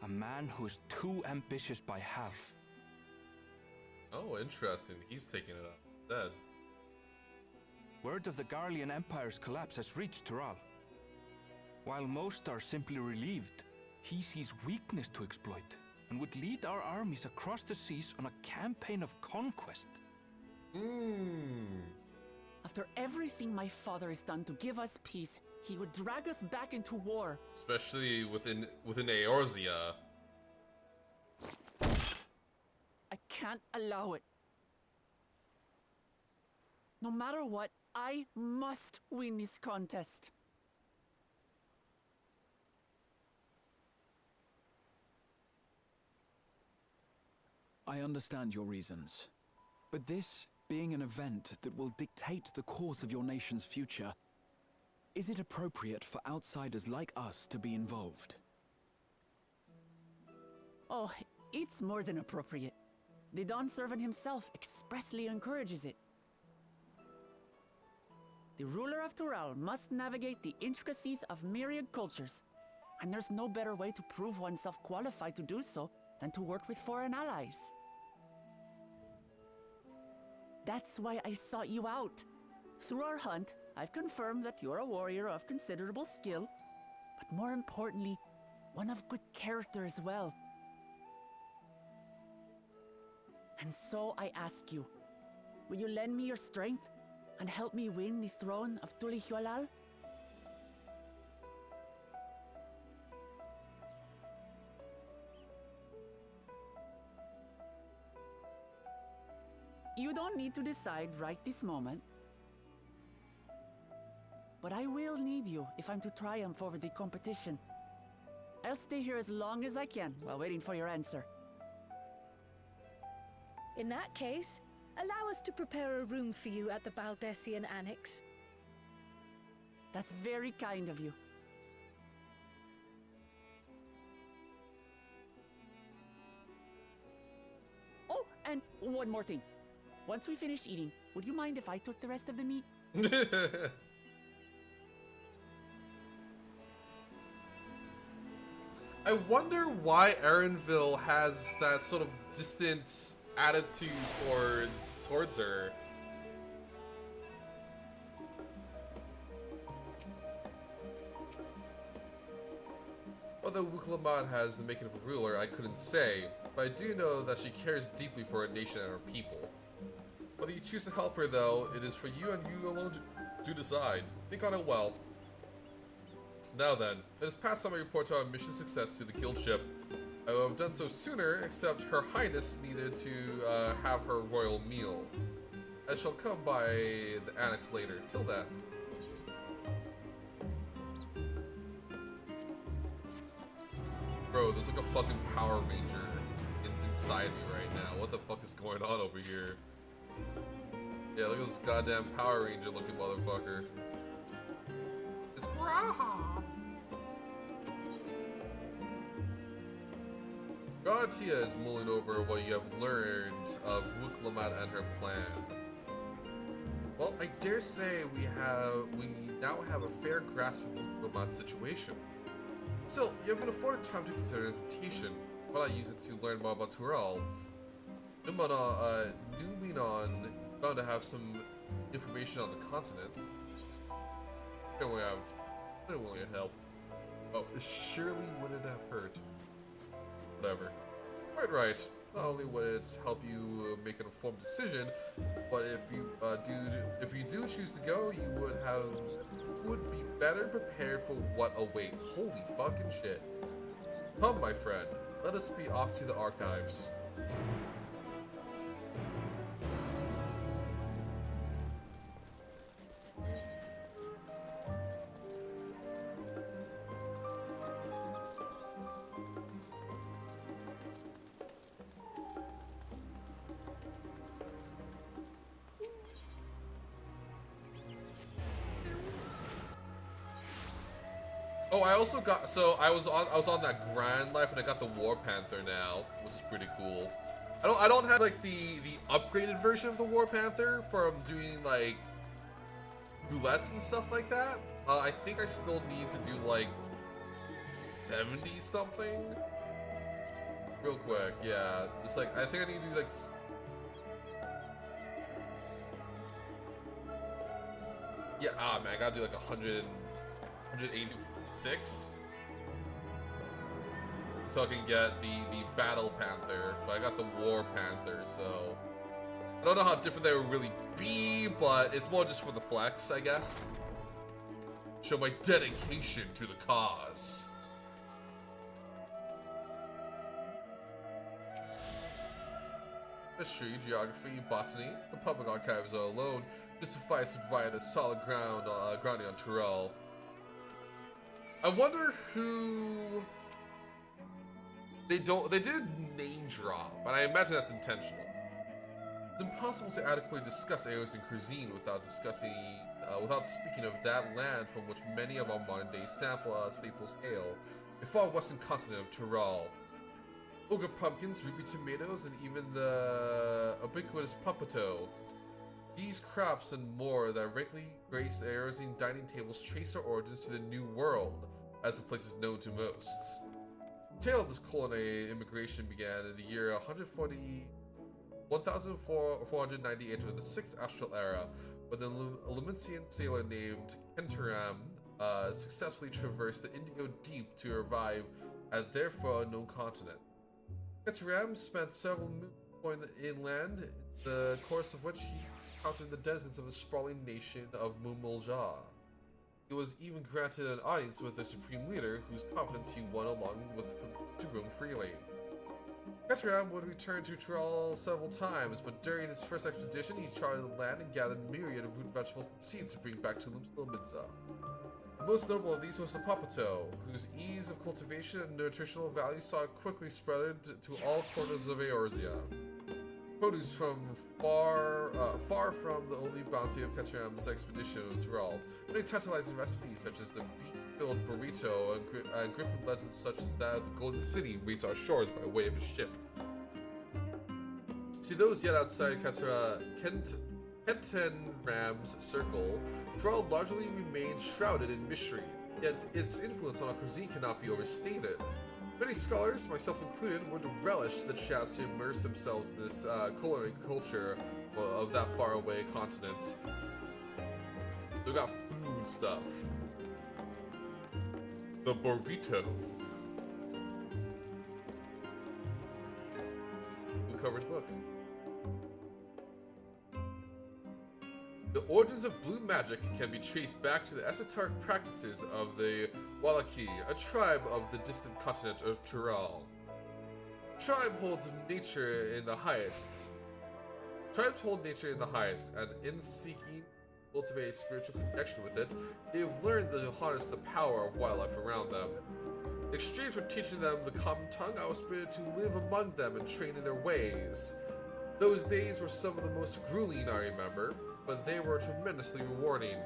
A man who is too ambitious by half. Oh, interesting. He's taking it up. Dead. Word of the Garlean Empire's collapse has reached Tural. While most are simply relieved, he sees weakness to exploit and would lead our armies across the seas on a campaign of conquest. After everything my father has done to give us peace, he would drag us back into war. Especially within Eorzea. I can't allow it. No matter what, I must win this contest. I understand your reasons. But this being an event that will dictate the course of your nation's future, is it appropriate for outsiders like us to be involved? Oh, it's more than appropriate. The Dawn Servant himself expressly encourages it. The ruler of Tural must navigate the intricacies of myriad cultures, and there's no better way to prove oneself qualified to do so than to work with foreign allies. That's why I sought you out. Through our hunt, I've confirmed that you're a warrior of considerable skill, but more importantly, one of good character as well. And so I ask you, will you lend me your strength and help me win the throne of Tulihualal? You don't need to decide right this moment. But I will need you if I'm to triumph over the competition. I'll stay here as long as I can while waiting for your answer. In that case, allow us to prepare a room for you at the Baldessian Annex. That's very kind of you. Oh, and one more thing. Once we finish eating, would you mind if I took the rest of the meat? I wonder why Erenville has that sort of distant attitude towards her. Although Wuklaman has the making of a ruler, I couldn't say, but I do know that she cares deeply for her nation and her people. Whether you choose to help her, though, it is for you and you alone to decide. Think on it well. Now then, it is past time I report our mission success to the guild ship. I would have done so sooner, except Her Highness needed to have her royal meal. I shall come by the annex later. Till then. Bro, there's like a fucking Power Ranger inside me right now. What the fuck is going on over here? Yeah, look at this goddamn Power Ranger looking motherfucker. It's Graha! Galatia is mulling over what you have learned of Wuklamad and her plan. Well, I dare say we now have a fair grasp of Wuklamad's situation. Still, you have been afforded time to consider an invitation. Why not use it to learn more about Tural? Numinon bound to have some information on the continent. Don't worry, I'm willing to help. Oh, it surely wouldn't have hurt. Whatever. Quite right. Not only would it help you make an informed decision, but if you do choose to go, you would be better prepared for what awaits. Holy fucking shit. Come, my friend. Let us be off to the archives. Oh, I also got, so I was on that grind life and I got the War Panther now, which is pretty cool. I don't have like the upgraded version of the War Panther from doing like roulettes and stuff like that. I think I still need to do like 70 something. Real quick, yeah. Just like I think I need to do like man, I gotta do like 186 so I can get the Battle Panther, but I got the War Panther, so I don't know how different they would really be, but it's more just for the flex, I guess. Show my dedication to the cause. History, geography, botany, the public archives alone just suffice to provide a solid grounding on Tural. I wonder who they did name drop, but I imagine that's intentional. It's impossible to adequately discuss Eosin cuisine without speaking of that land from which many of our modern-day staples hail, the far western continent of Tural. Ogre pumpkins, ruby tomatoes, and even the ubiquitous pupato. These crops and more that regularly grace Eosin dining tables trace their origins to the New World, as the place is known to most. The tale of this culinary immigration began in the year 1498 with the 6th Astral Era, when the Lumensian sailor named Kentaram successfully traversed the Indigo Deep to arrive at therefore unknown continent. Kentaram spent several moons exploring the inland, in the course of which he encountered the denizens of the sprawling nation of Mumulja. He was even granted an audience with the supreme leader, whose confidence he won along with to roam freely. Kentaram would return to Tural several times, but during his first expedition, he charted the land and gathered a myriad of root vegetables and seeds to bring back to Lumidza. The most notable of these was the Papato, whose ease of cultivation and nutritional value saw it quickly spread to all corners of Eorzea. Produce from far from the only bounty of Kentaram's expedition to Tural, many tantalizing recipes such as the beef-filled burrito and gripping legends such as that of the Golden City reach our shores by way of a ship. To those yet outside Kentaram's circle, Tural largely remains shrouded in mystery, yet its influence on our cuisine cannot be overstated. Many scholars, myself included, would relish the chance to immerse themselves in this culinary culture of that faraway continent. We got food stuff. The burrito. Who covers book? The origins of blue magic can be traced back to the esoteric practices of the Wallaki, a tribe of the distant continent of Tural. Tribe holds nature in the highest. Tribes hold nature in the highest, and in seeking to cultivate a spiritual connection with it, they have learned to harness the power of wildlife around them. exchange for teaching them the common tongue, I was permitted to live among them and train in their ways. Those days were some of the most grueling I remember, but they were tremendously rewarding.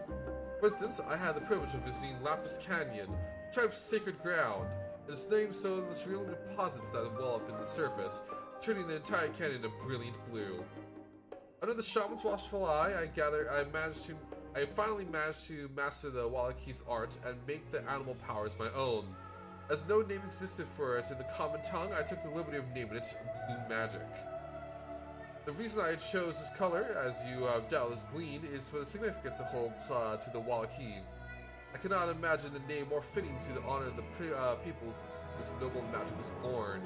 For instance, I had the privilege of visiting Lapis Canyon, the tribe's sacred ground. It is named so of the cerulean deposits that well up in the surface, turning the entire canyon a brilliant blue. Under the shaman's watchful eye, I finally managed to master the Wallachi's art and make the animal powers my own. As no name existed for it in the common tongue, I took the liberty of naming it Blue Magic. The reason I chose this color, as you have doubtless gleaned, is for the significance it holds to the Wallachi. I cannot imagine the name more fitting to the honor of the people whose noble magic was born.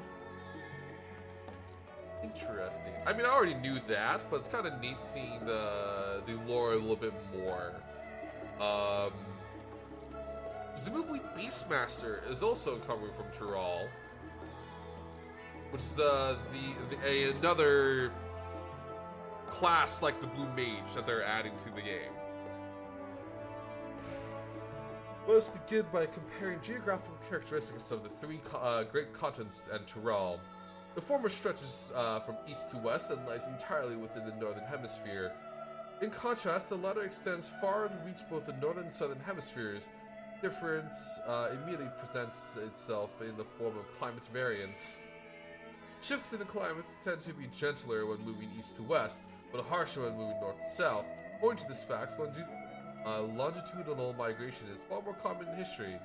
Interesting. I mean, I already knew that, but it's kind of neat seeing the lore a little bit more. Presumably Beastmaster is also coming from Tural, which is another class like the Blue Mage that they're adding to the game. Let us begin by comparing geographical characteristics of the three great continents and Tural. The former stretches from east to west and lies entirely within the northern hemisphere. In contrast, the latter extends far to reach both the northern and southern hemispheres. Difference immediately presents itself in the form of climate variance. Shifts in the climates tend to be gentler when moving east to west, but harsher when moving north to south. Owing to this fact, longitudinal migration is far more common in history,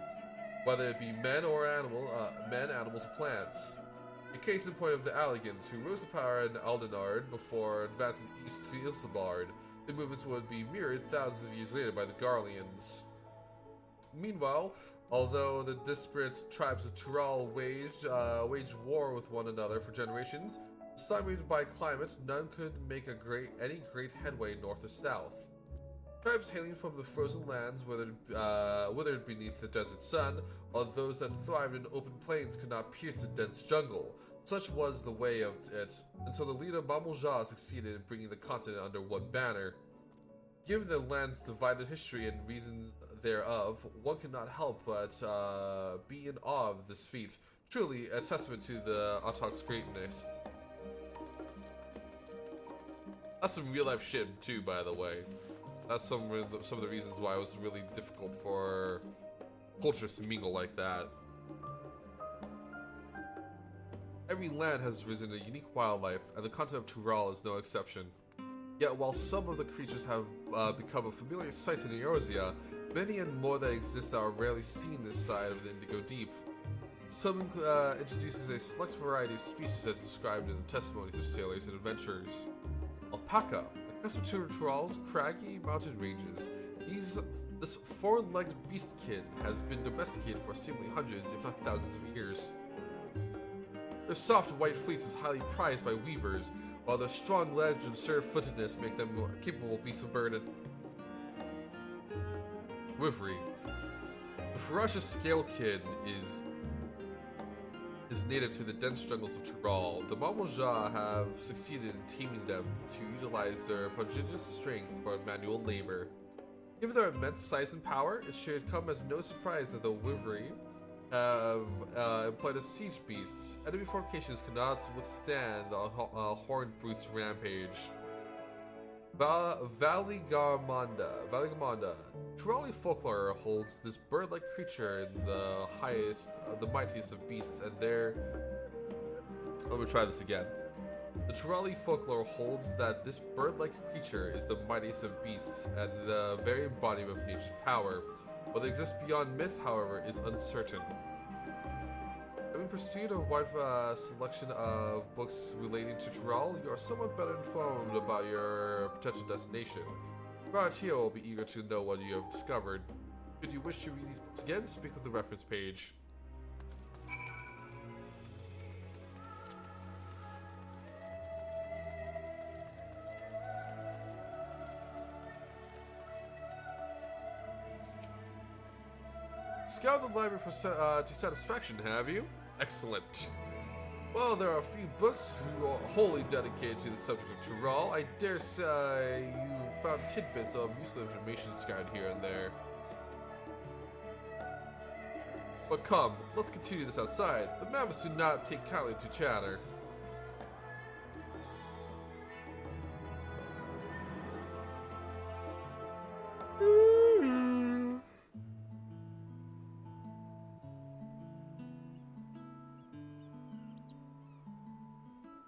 whether it be men, animals, or plants. A case in point of the Alligans, who rose to power in Aldenard before advancing east to Ilsabard. The movements would be mirrored thousands of years later by the Garleans. Meanwhile, although the disparate tribes of Tural waged war with one another for generations, stymied by climate, none could make any great headway north or south. Tribes hailing from the frozen lands withered beneath the desert sun, while those that thrived in open plains could not pierce the dense jungle. Such was the way of it, until the leader Mamulja succeeded in bringing the continent under one banner. Given the land's divided history and reasons thereof, one cannot help but be in awe of this feat. Truly a testament to the Autarch's greatness. That's some real life shit too, by the way. That's some of the reasons why it was really difficult for cultures to mingle like that. Every land has risen a unique wildlife, and the continent of Tural is no exception. Yet while some of the creatures have become a familiar sight in Eorzea, many and more that exist that are rarely seen this side of the Indigo Deep. Some introduces a select variety of species as described in the testimonies of sailors and adventurers. Alpaca, a custom to Tural's craggy mountain ranges. This four-legged beastkin has been domesticated for seemingly hundreds, if not thousands of years. Their soft white fleece is highly prized by weavers, while their strong legs and sure-footedness make them capable beasts of burden. Wivery. The ferocious scalekin is native to the dense jungles of Tural. The Mamulja have succeeded in taming them to utilize their prodigious strength for manual labor. Given their immense size and power, it should come as no surprise that the Wivery have employed as siege beasts. Enemy fortifications cannot withstand the horned brute's rampage. Valigamanda. Turali folklore holds this bird-like creature in the mightiest of beasts, and let me try this again. The Turali folklore holds that this bird-like creature is the mightiest of beasts and the very embodiment of nature's power. Whether it exists beyond myth, however, is uncertain. Having pursued a wide selection of books relating to Tural, you are somewhat better informed about your potential destination. Here will be eager to know what you have discovered. Should you wish to read these books again, speak with the reference page. Scoured the library to satisfaction, have you? Excellent. Well, there are a few books who are wholly dedicated to the subject of Tural. I dare say you found tidbits of useful information scattered here and there. But come, let's continue this outside. The mammoths do not take kindly to chatter.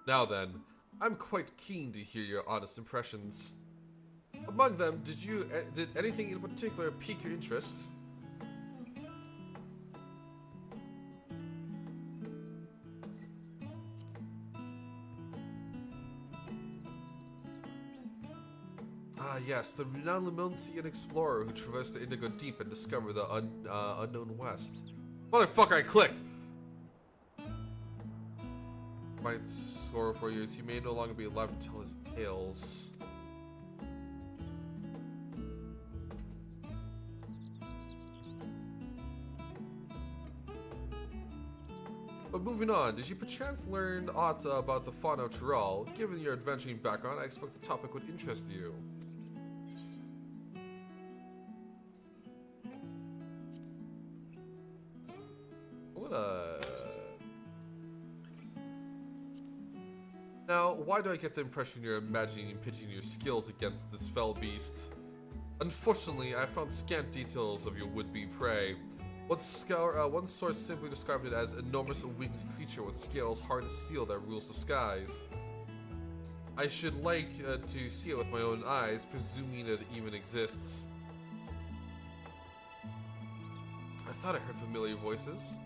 Now then, I'm quite keen to hear your honest impressions. Among them, did anything in particular pique your interest? Ah yes, the renowned Lemonsian explorer who traversed the Indigo Deep and discovered the unknown West. Motherfucker, I clicked! Might score for years, he may no longer be alive to tell his tales. But moving on, did you perchance learn aught about the fauna of Tyrol? Given your adventuring background, I expect the topic would interest you. Now, why do I get the impression you're imagining pitching your skills against this fell beast? Unfortunately, I found scant details of your would-be prey. One source simply described it as enormous winged creature with scales hard as steel that rules the skies. I should like to see it with my own eyes, presuming it even exists. I thought I heard familiar voices.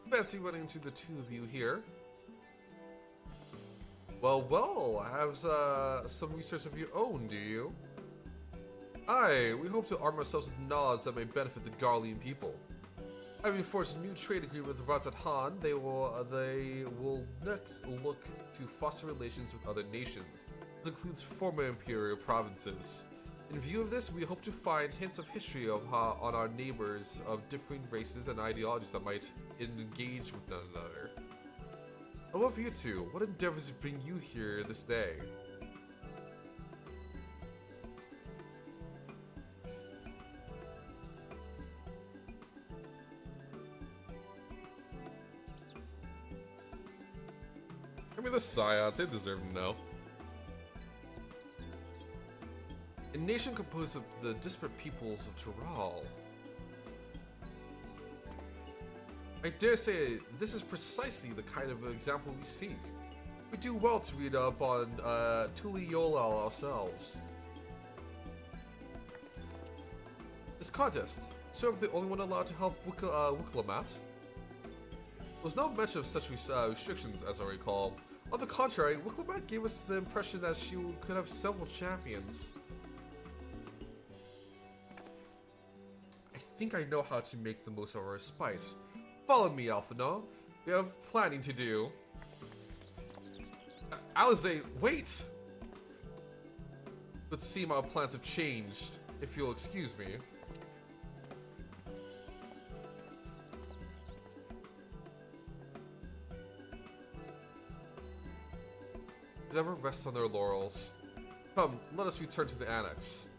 Fancy running into the two of you here. Well, have some research of your own, do you? Aye, we hope to arm ourselves with knowledge that may benefit the Garlean people. Having forged a new trade agreement with Ratat Han, they will next look to foster relations with other nations. This includes former imperial provinces. In view of this, we hope to find hints of history on our neighbors of differing races and ideologies that might engage with one another. And what of you two? What endeavors bring you here this day? I mean, the Scions, they deserve to know. A nation composed of the disparate peoples of Tyrol. I dare say this is precisely the kind of example we seek. We do well to read up on Tuliyola ourselves. This contest, so I'm the only one allowed to help Wiklamat. There was no mention of such restrictions as I recall. On the contrary, Wiklamat gave us the impression that she could have several champions. I think I know how to make the most of our respite. Follow me, Alphino. We have planning to do. Alize, wait! Let's see, my plans have changed, if you'll excuse me. Never rest on their laurels. Come, let us return to the annex.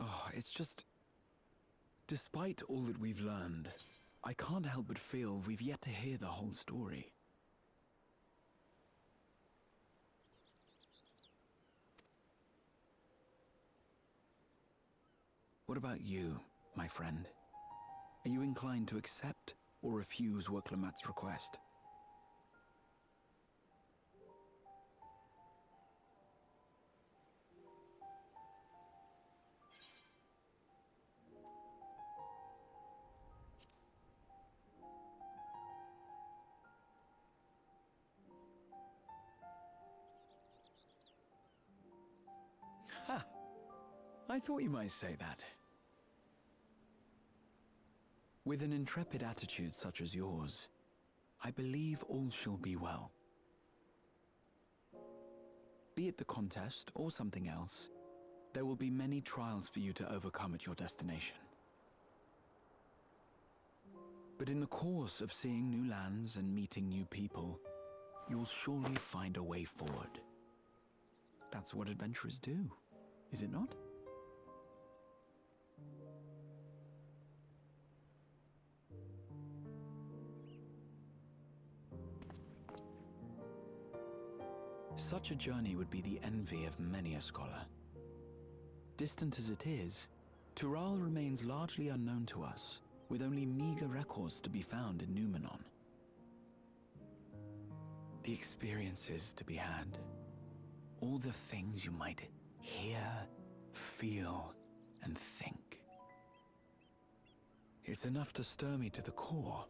Oh, it's just... Despite all that we've learned, I can't help but feel we've yet to hear the whole story. What about you, my friend? Are you inclined to accept or refuse Worklamat's request? Ha! I thought you might say that. With an intrepid attitude such as yours, I believe all shall be well. Be it the contest or something else, there will be many trials for you to overcome at your destination. But in the course of seeing new lands and meeting new people, you'll surely find a way forward. That's what adventurers do, is it not? Such a journey would be the envy of many a scholar. Distant as it is, Tural remains largely unknown to us, with only meager records to be found in Numenon. The experiences to be had, all the things you might hear, feel, and think. It's enough to stir me to the core.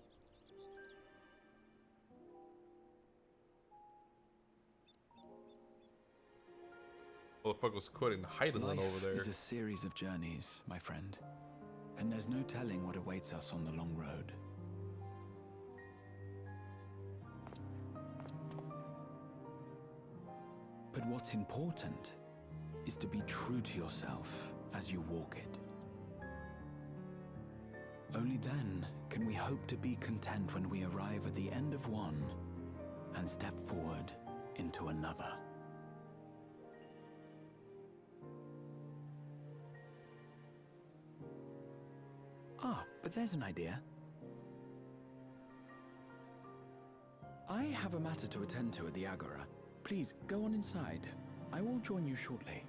Motherfucker was quoting Heidelin over there. Life is a series of journeys, my friend, and there's no telling what awaits us on the long road. But what's important is to be true to yourself as you walk it. Only then can we hope to be content when we arrive at the end of one and step forward into another. Ah, but there's an idea. I have a matter to attend to at the Agora. Please, go on inside. I will join you shortly.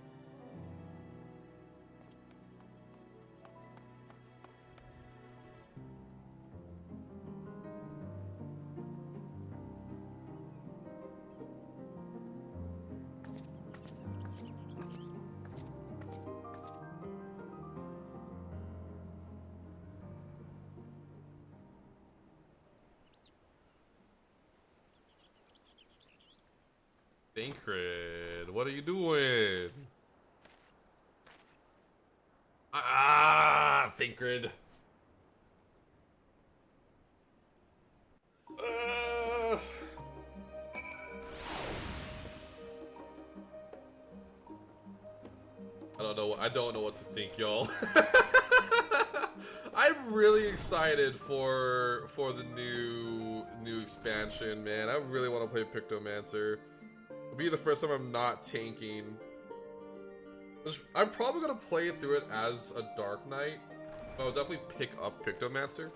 Thancred, what are you doing? Ah, Thancred. I don't know. I don't know what to think, y'all. I'm really excited for the new expansion, man. I really want to play Pictomancer. It'll be the first time I'm not tanking. I'm probably gonna play through it as a Dark Knight. But I'll definitely pick up Pictomancer.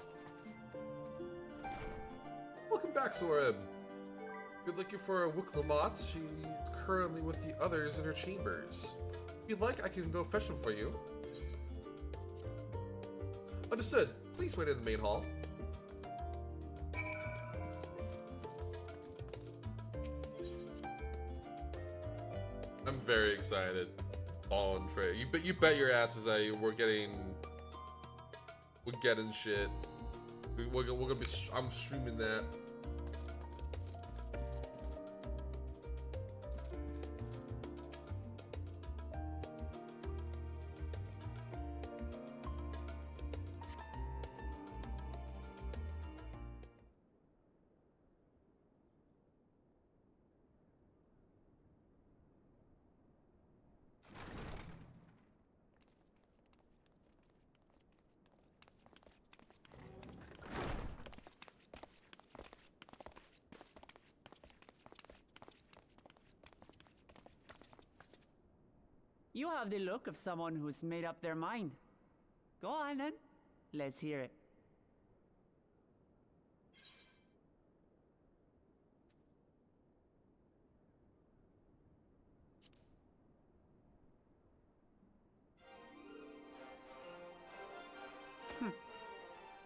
Welcome back, Soreb. If you're looking for a Wooklamat, she's currently with the others in her chambers. If you'd like, I can go fetch them for you. Understood. Please wait in the main hall. I'm very excited. On Trey, you bet your asses that we're getting shit. We're gonna be. I'm streaming that. You have the look of someone who's made up their mind. Go on then. Let's hear it.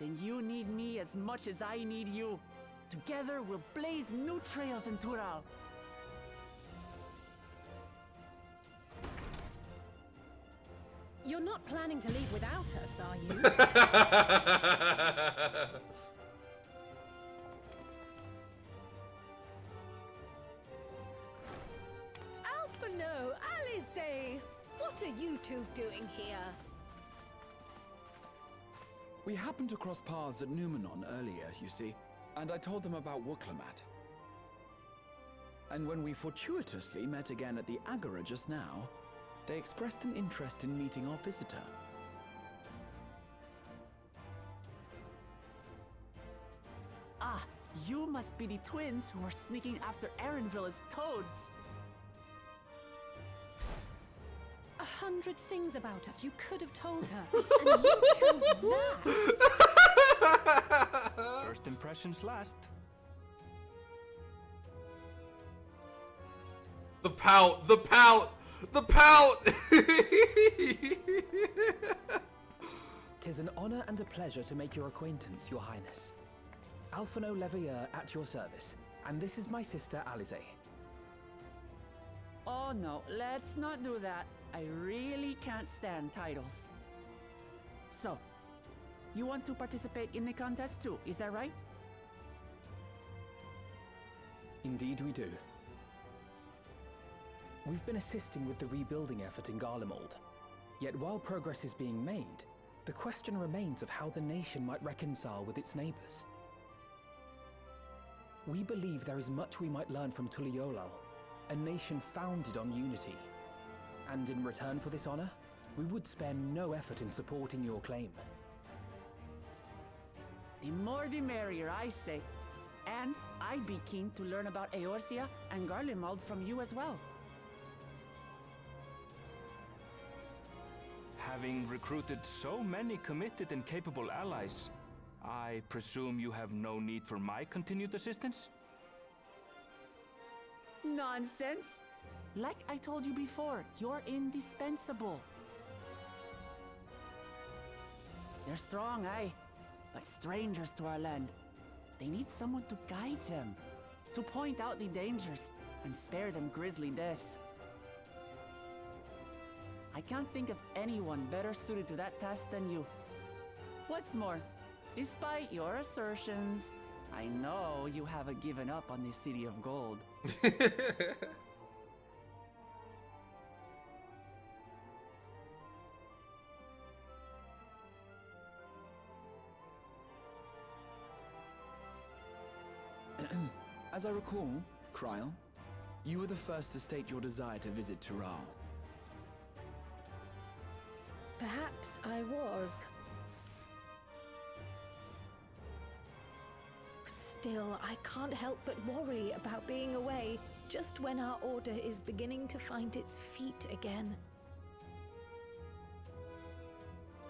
Then you need me as much as I need you. Together we'll blaze new trails in Tural. You're not planning to leave without us, are you? Alphano, Alice, what are you two doing here? We happened to cross paths at Numenon earlier, you see, and I told them about Wuklamat. And when we fortuitously met again at the Agora just now, they expressed an interest in meeting our visitor. Ah, you must be the twins who are sneaking after Erenville as toads. 100 things about us you could have told her, and you chose that. First impressions last. The pout, the pout, the pout! 'Tis an honor and a pleasure to make your acquaintance, Your Highness. Alphano Leveilleur at your service, and this is my sister Alize. Oh no, let's not do that. I really can't stand titles. So, you want to participate in the contest too, is that right? Indeed we do. We've been assisting with the rebuilding effort in Garlemald. Yet while progress is being made, the question remains of how the nation might reconcile with its neighbors. We believe there is much we might learn from Tuliolal, a nation founded on unity. And in return for this honor, we would spare no effort in supporting your claim. The more the merrier, I say. And I'd be keen to learn about Eorzea and Garlemald from you as well. Having recruited so many committed and capable allies, I presume you have no need for my continued assistance? Nonsense! Like I told you before, you're indispensable. They're strong, aye, but strangers to our land. They need someone to guide them, to point out the dangers, and spare them grisly deaths. I can't think of anyone better suited to that task than you. What's more, despite your assertions, I know you haven't given up on the City of Gold. As I recall, Kryl, you were the first to state your desire to visit Tural. Perhaps I was. Still, I can't help but worry about being away just when our order is beginning to find its feet again.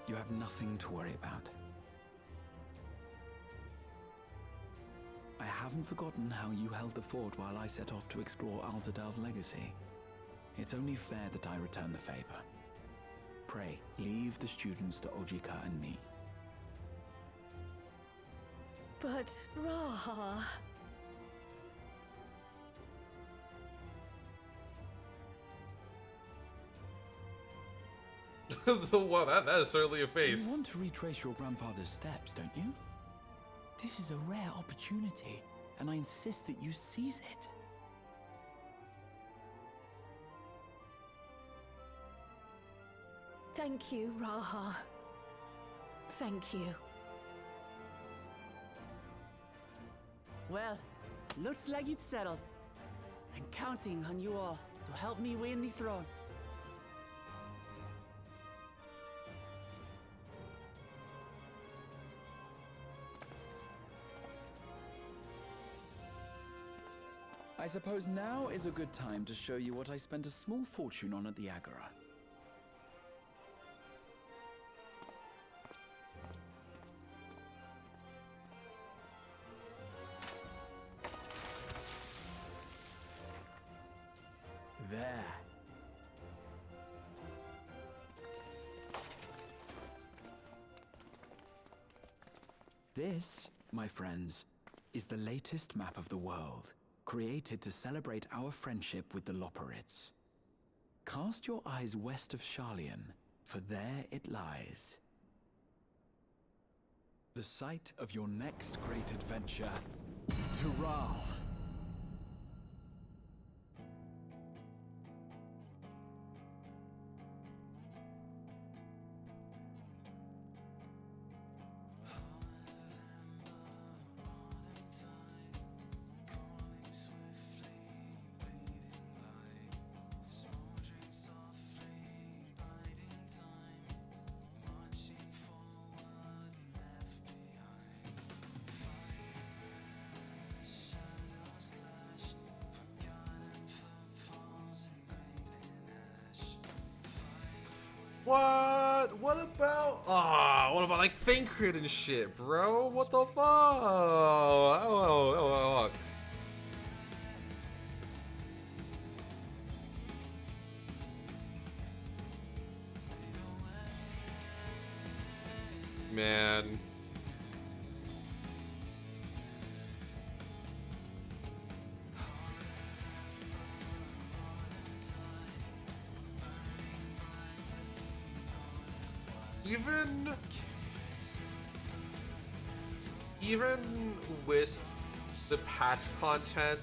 You have nothing to worry about. I haven't forgotten how you held the fort while I set off to explore Alzadal's legacy. It's only fair that I return the favor. Pray, leave the students to Ojika and me. But, Raha... Well, that is certainly a face. You want to retrace your grandfather's steps, don't you? This is a rare opportunity, and I insist that you seize it. Thank you, Raha. Thank you. Well, looks like it's settled. I'm counting on you all to help me win the throne. I suppose now is a good time to show you what I spent a small fortune on at the Agora. This, my friends, is the latest map of the world, created to celebrate our friendship with the Loporrits. Cast your eyes west of Sharlayan, for there it lies. The site of your next great adventure, Tural. What? What about like Thancred and shit, bro? What the fuck? Oh. Man. Even with the patch content,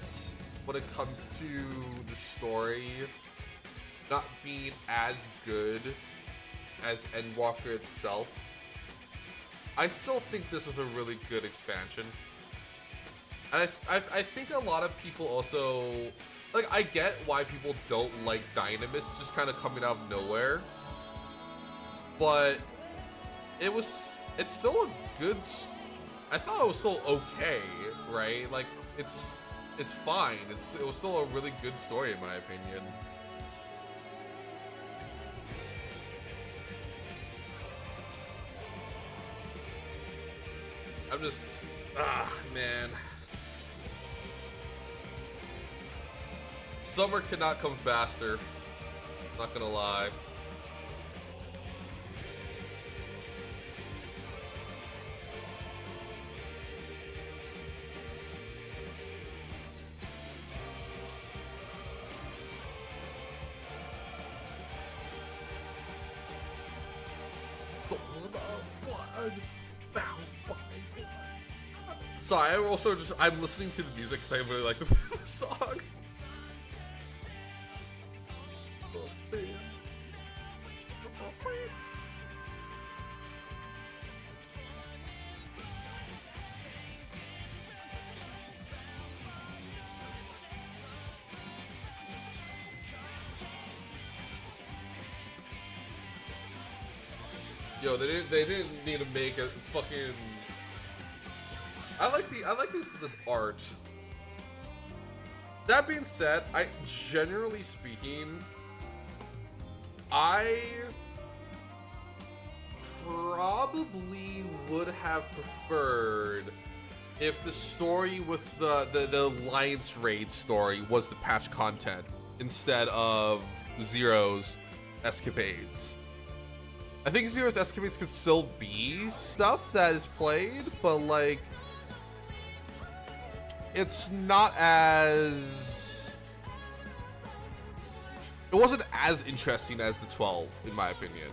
when it comes to the story not being as good as Endwalker itself, I still think this was a really good expansion. And I think a lot of people also, like, I get why people don't like Dynamis just kind of coming out of nowhere, but it's still a good. I thought it was still okay, right? Like, it's fine. It was still a really good story in my opinion. I'm just, man. Summer cannot come faster. Not gonna lie. Sorry, I'm listening to the music because I really like the song. Yo, they didn't need to make it fucking. I like this art. That being said, generally speaking, I probably would have preferred if the story with the Alliance Raid story was the patch content instead of Zero's escapades. I think Zero's escapades could still be stuff that is played, but like, it's not as... It wasn't as interesting as the 12, in my opinion.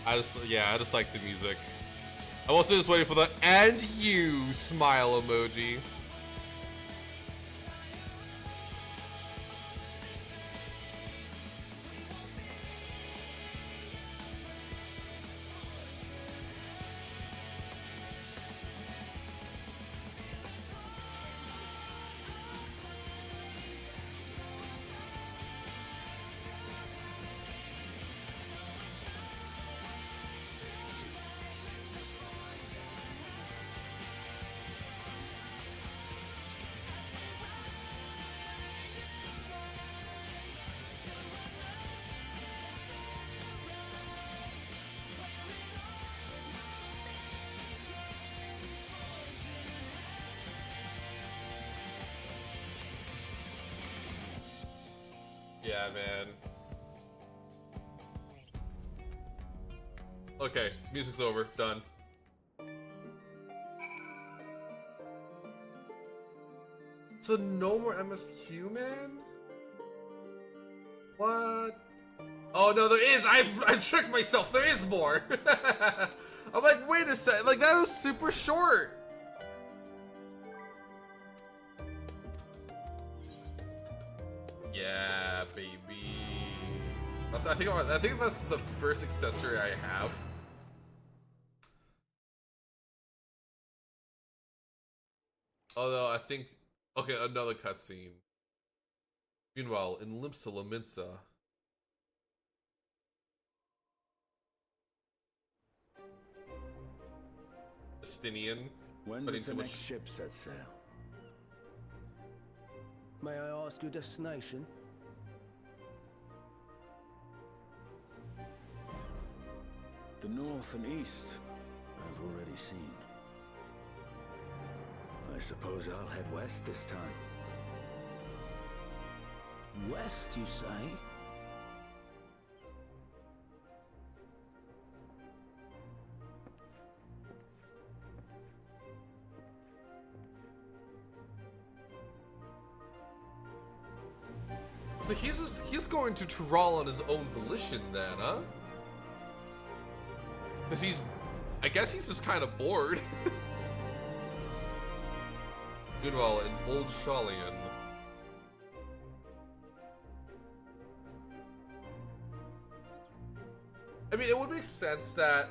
I just like the music. I'm also just waiting for the "and you" smile emoji. Yeah, man. Okay, music's over. Done. So no more MSQ, man? What? Oh no, there is! I tricked myself, there is more! I'm like, wait a sec, like that was super short! Yeah, baby. I think that's the first accessory I have. Although I think, okay, another cutscene. Meanwhile, in Limpsa Laminsa. Justinian. When does the next ship set sail? May I ask your destination? The north and east, I've already seen. I suppose I'll head west this time. West, you say? So he's going to Tural on his own volition then, huh? Because I guess he's just kind of bored. Meanwhile, in Old Shalian. I mean, it would make sense that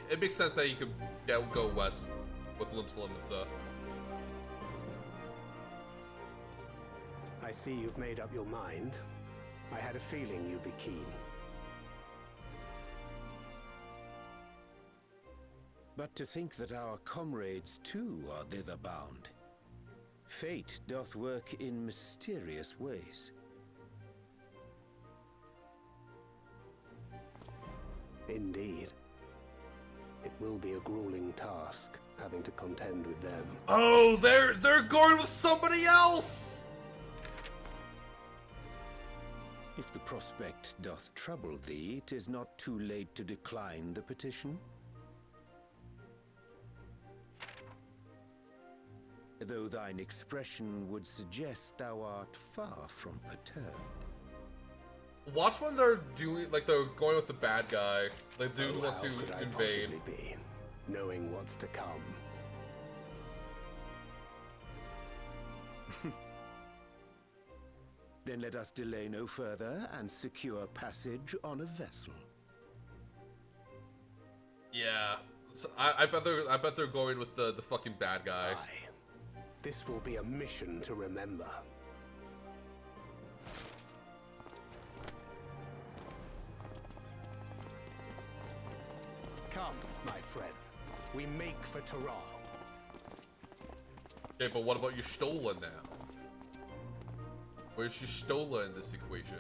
it makes sense that you could go west with Limpsa Laminsa. I see you've made up your mind. I had a feeling you'd be keen. But to think that our comrades too are thither bound. Fate doth work in mysterious ways. Indeed. It will be a grueling task, having to contend with them. Oh, they're going with somebody else! If the prospect doth trouble thee, 'tis not too late to decline the petition. Though thine expression would suggest thou art far from perturbed. Watch when they're they're going with the bad guy, like the dude who wants to How could I invade. possibly be, knowing what's to come? Then let us delay no further and secure passage on a vessel. Yeah, so I bet they're going with the fucking bad guy. Aye. This will be a mission to remember. Come, my friend. We make for Tural. Okay, but what about your Stola now? Where's your Stola in this equation?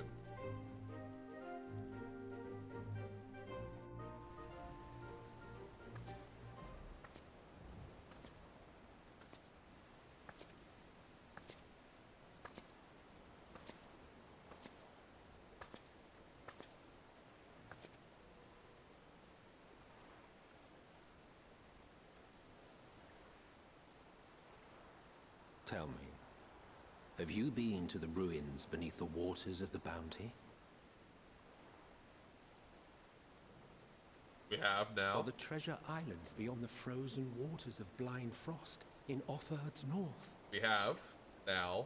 Tell me, have you been to the ruins beneath the waters of the Bounty? We have now. Or the treasure islands beyond the frozen waters of blind frost in Offerd's north. We have now.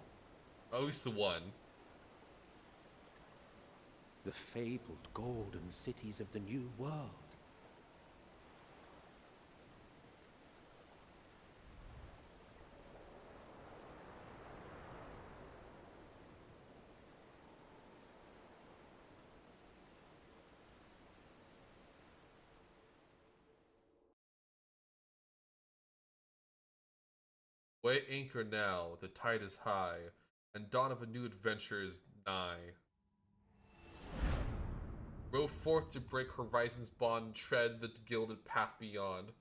At least the one. The fabled golden cities of the New World. Weigh anchor now, the tide is high, and dawn of a new adventure is nigh. Row forth to break horizon's bond, tread the gilded path beyond.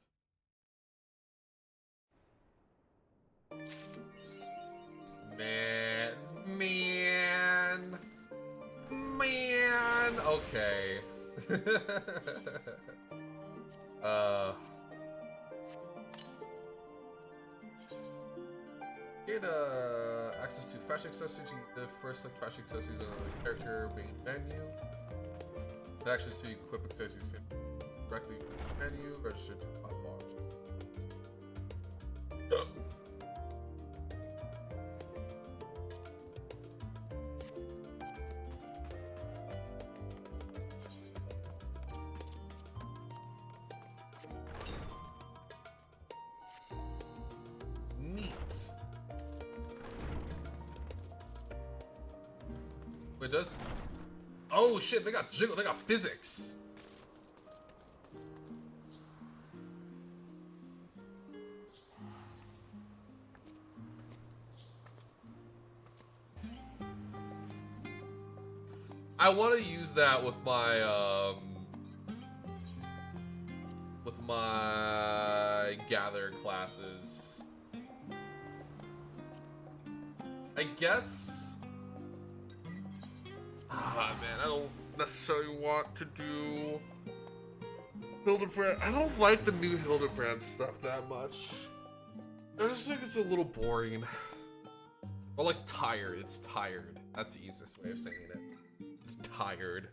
Man. Okay. Get access to fashion accessories. The first select fashion accessories on the character main menu. The access to equip accessories can directly from the menu. Register to hotbar. It does. Oh shit! They got jiggle. They got physics. I want to use that with my gather classes. I guess. Ah, man, I don't necessarily want to do Hildebrand. I don't like the new Hildebrand stuff that much. I just think it's a little boring. Or like tired. It's tired. That's the easiest way of saying it. It's tired.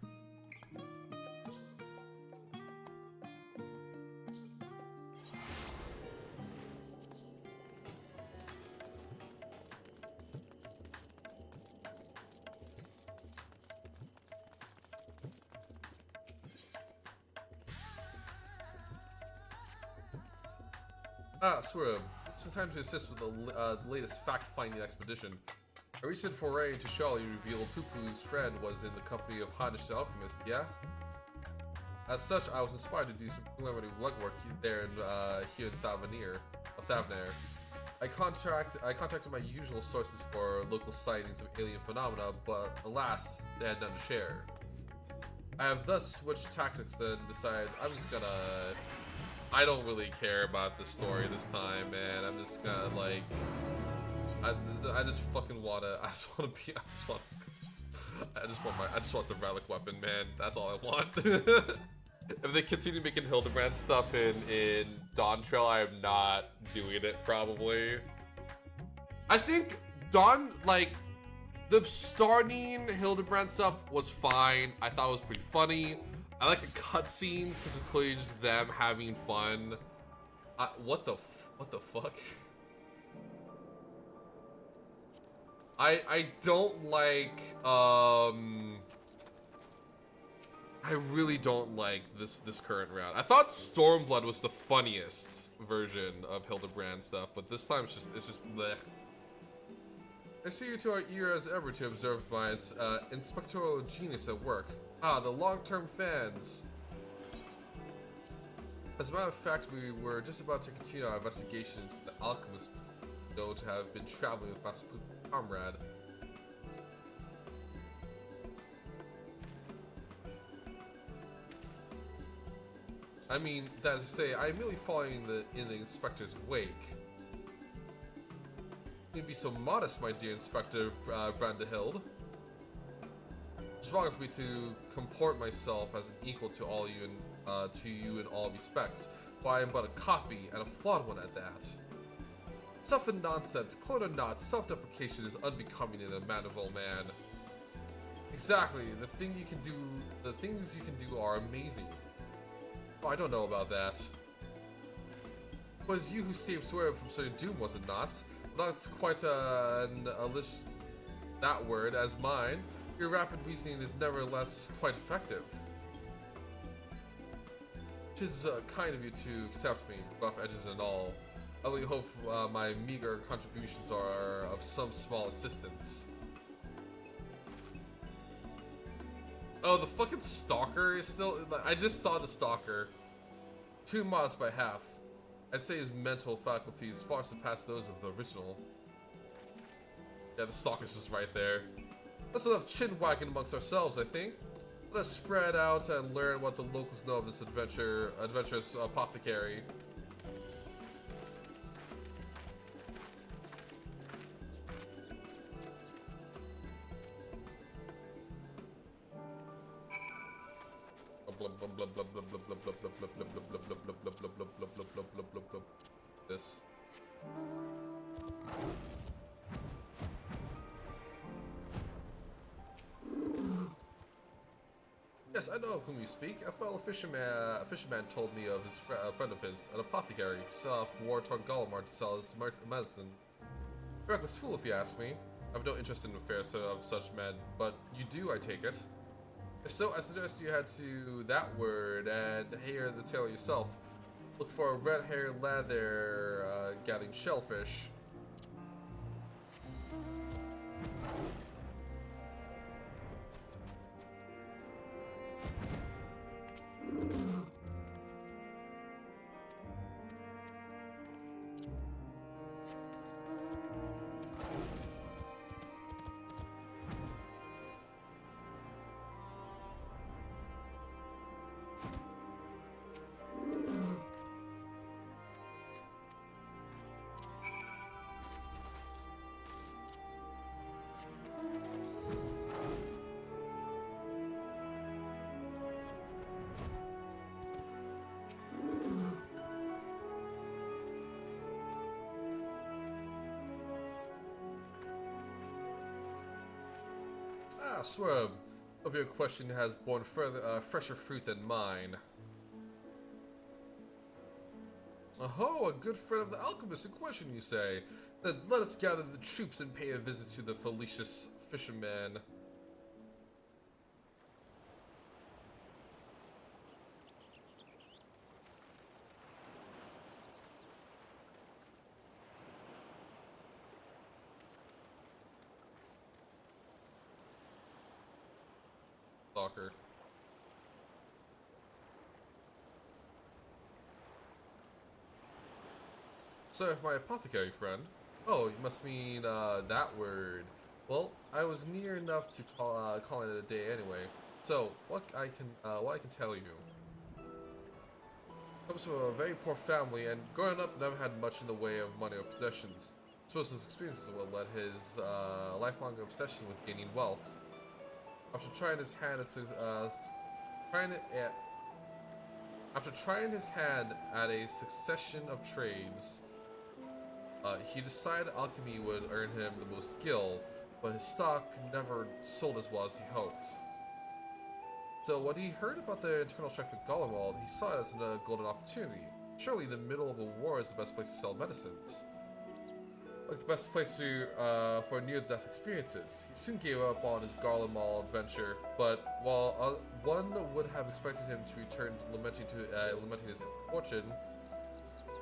Swerve, it's time to assist with the latest fact-finding expedition. A recent foray into Shali revealed Poo-Poo's friend was in the company of Hanish the Alchemist, yeah? As such, I was inspired to do some preliminary legwork here in Thavnair. I contacted my usual sources for local sightings of alien phenomena, but alas, they had none to share. I have thus switched tactics and decided I'm just gonna... I don't really care about the story this time, man. I'm just gonna like, I just fucking wanna, I just want the relic weapon, man. That's all I want. If they continue making Hildebrand stuff in Dawn Trail, I am not doing it probably. I think Dawn, like, the starting Hildebrand stuff was fine. I thought it was pretty funny. I like the cutscenes because it's clearly just them having fun. What the fuck? I don't like I really don't like this current round. I thought Stormblood was the funniest version of Hildebrand stuff, but this time it's just bleh. I see you two are eager as ever to observe my inspectorial genius at work. Ah, the long-term fans. As a matter of fact, we were just about to continue our investigation into the alchemist known to have been traveling with Master Poo's comrade. I mean, that is to say, I am merely following in the inspector's wake. You'd be so modest, my dear Inspector Brandehild. It's wrong of me to comport myself as an equal to all you and to you in all respects, but I am but a copy, and a flawed one at that. Stuff and nonsense, clone or not, self-deprecation is unbecoming in a man of all man. Exactly, the things you can do are amazing. Oh, I don't know about that. It was you who saved Swerve from certain doom, was it not? Not quite a list that word as mine. Your rapid reasoning is nevertheless quite effective. Tis kind of you to accept me, rough edges and all. I only hope my meager contributions are of some small assistance. Oh, the fucking stalker is still... I just saw the stalker. Too modest by half. I'd say his mental faculties far surpass those of the original. Yeah, the stalker's just right there. Let's enough chin wagging amongst ourselves, I think. Let us spread out and learn what the locals know of this adventurous apothecary. This. Yes, I know of whom you speak. A fellow fisherman told me of his a friend of his, an apothecary, who set off war-torn Gallimar to sell his medicine. Reckless fool, if you ask me. I have no interest in the affairs of such men, but you do, I take it. If so, I suggest you head to that word and hear the tale yourself. Look for a red-haired lad there gathering shellfish. Ah, Swerve. Hope your question has borne fresher fruit than mine. Oh, a good friend of the alchemist in question, you say? Then let us gather the troops and pay a visit to the fallacious fisherman. Stalker. So, my apothecary friend. Oh, you must mean that word. Well, I was near enough to call it a day anyway. So, what I can tell you. Comes from a very poor family, and growing up, never had much in the way of money or possessions. I suppose his experiences will led his lifelong obsession with gaining wealth. After trying his hand at a succession of trades, he decided alchemy would earn him the most skill, but his stock never sold as well as he hoped. So when he heard about the internal strife with Gollumwald, he saw it as a golden opportunity. Surely the middle of a war is the best place to sell medicines. Like the best place to for near-death experiences. He soon gave up on his Garlemald adventure, but while one would have expected him to return lamenting his fortune,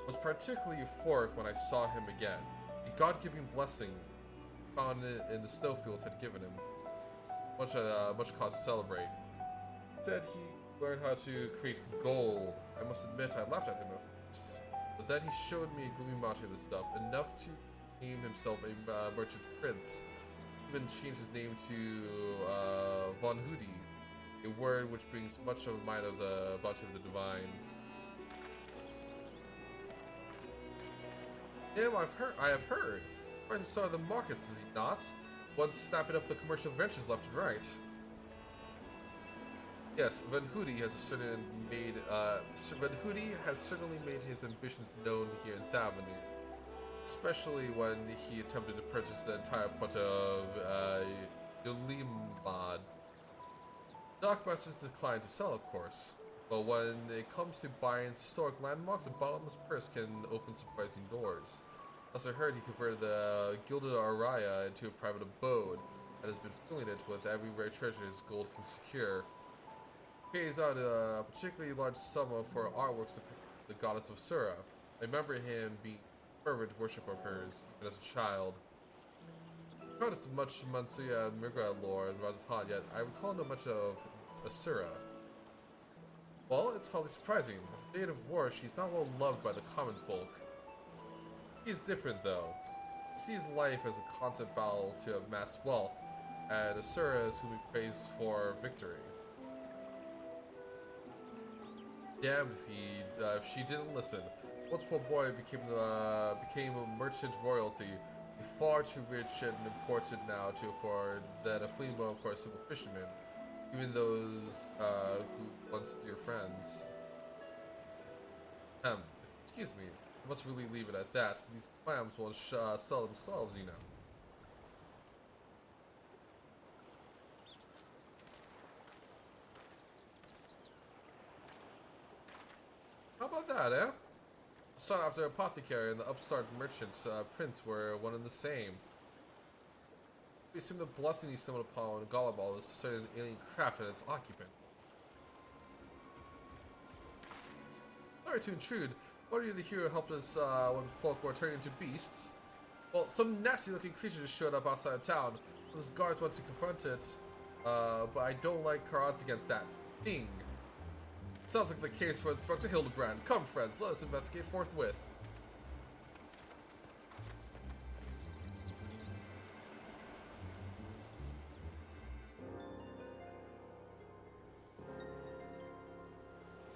was particularly euphoric when I saw him again. A God-giving blessing found in the snowfields had given him much cause to celebrate. Instead, he learned how to create gold. I must admit, I laughed at him at first, but then he showed me a gloomy mountain of this stuff, enough to name himself a merchant prince, even changed his name to Von Hudi, a word which brings much of mind of the bounty of the divine. Him, I have heard. Tries to start the markets, is he not? Once snapping up the commercial ventures left and right. Yes, Van Hudi has certainly made his ambitions known here in Thavenu. Especially when he attempted to purchase the entire pot of Yulimad. Dockmasters declined to sell, of course, but when it comes to buying historic landmarks, a bottomless purse can open surprising doors. As I heard, he converted the Gilded Araya into a private abode, and has been filling it with every rare treasure his gold can secure. He pays out a particularly large sum for artworks depicting the goddess of Sura. I remember him being a fervent worship of hers, even as a child. I not as much Mansuya and Mirga lore in Rajasthan, yet I recall not much of Asura. Well, it's hardly surprising. As a native war, she's not well loved by the common folk. He's different, though. He sees life as a constant battle to amass wealth, and Asura is whom he prays for victory. Damn, if she didn't listen. Once poor boy became a merchant royalty, far too rich and important now to afford than a fleeing moment for a simple fisherman, even those who once dear friends. Excuse me, I must really leave it at that. These clams will sell themselves, you know. How about that, eh? Sought after apothecary and the upstart merchant prince were one and the same. We assume the blessing he stumbled upon when Gollaball was started an alien craft and its occupant. Sorry to intrude. What are you the hero who helped us when folk were turning into beasts? Well, some nasty looking creature just showed up outside of town. Those guards went to confront it, but I don't like our odds against that. Ding. Sounds like the case for Inspector Hildebrand. Come, friends, let us investigate forthwith.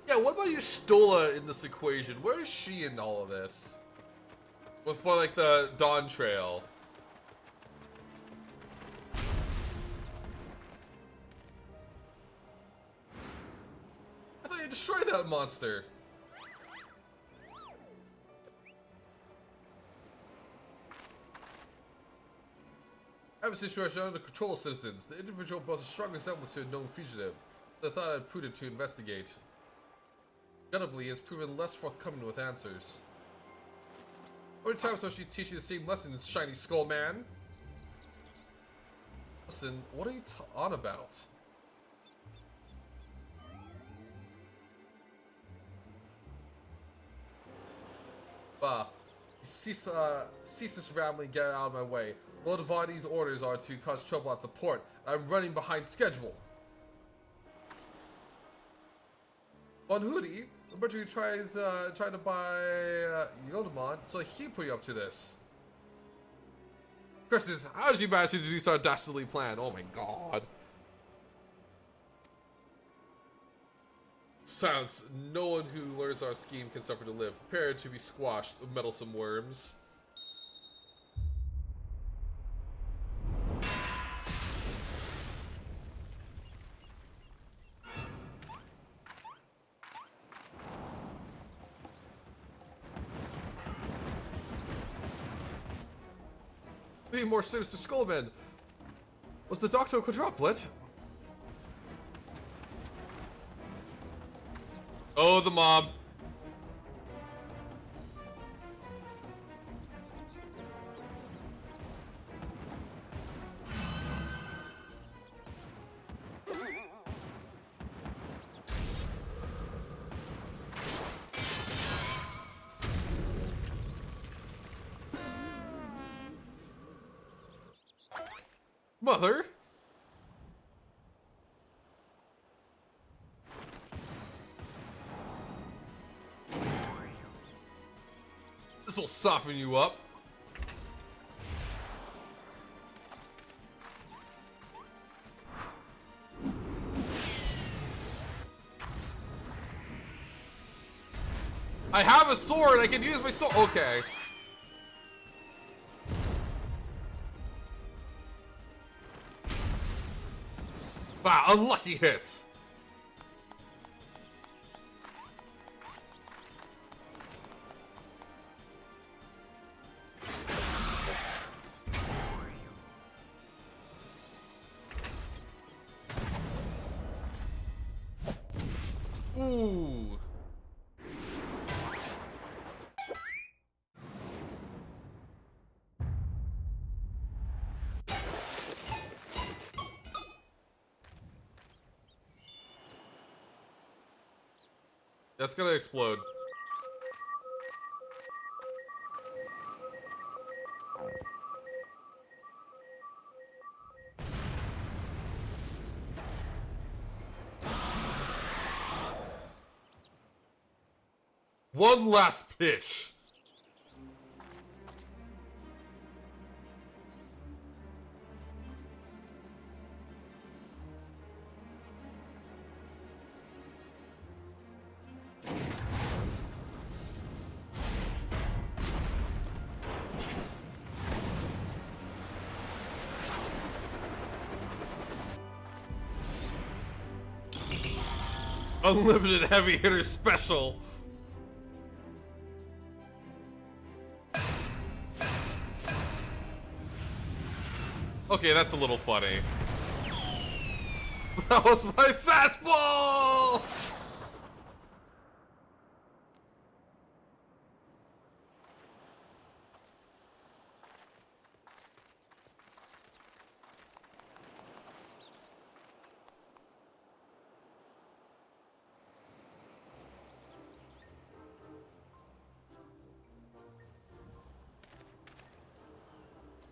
Yeah, what about your Stola in this equation? Where is she in all of this? For like the Dawn Trail. I thought you destroyed that monster. I have a situation under control, citizens. The individual boasts a strong resemblance to a known fugitive, so I thought it prudent to investigate. Regrettably, he has proven less forthcoming with answers. How many times must she teach you the same lesson, shiny skull man? Listen, what are you on about? Bah. Cease this rambling, get out of my way. Lord Vadi's orders are to cause trouble at the port. I'm running behind schedule. Von Hudi, the merchant who trying to buy Yodamon, so he put you up to this. Curses, how did you manage to do so dastardly plan? Oh my god. Silence. No one who learns our scheme can suffer to live. Prepare to be squashed, meddlesome worms. Be more sinister skullmen. Was the doctor a quadruplet? Oh, the mob. Mother? This will soften you up. I have a sword. I can use my sword. Okay. Wow, unlucky hits. Ooh. That's gonna explode. One last pitch. Unlimited heavy hitter special. Okay, that's a little funny. That was my fastball!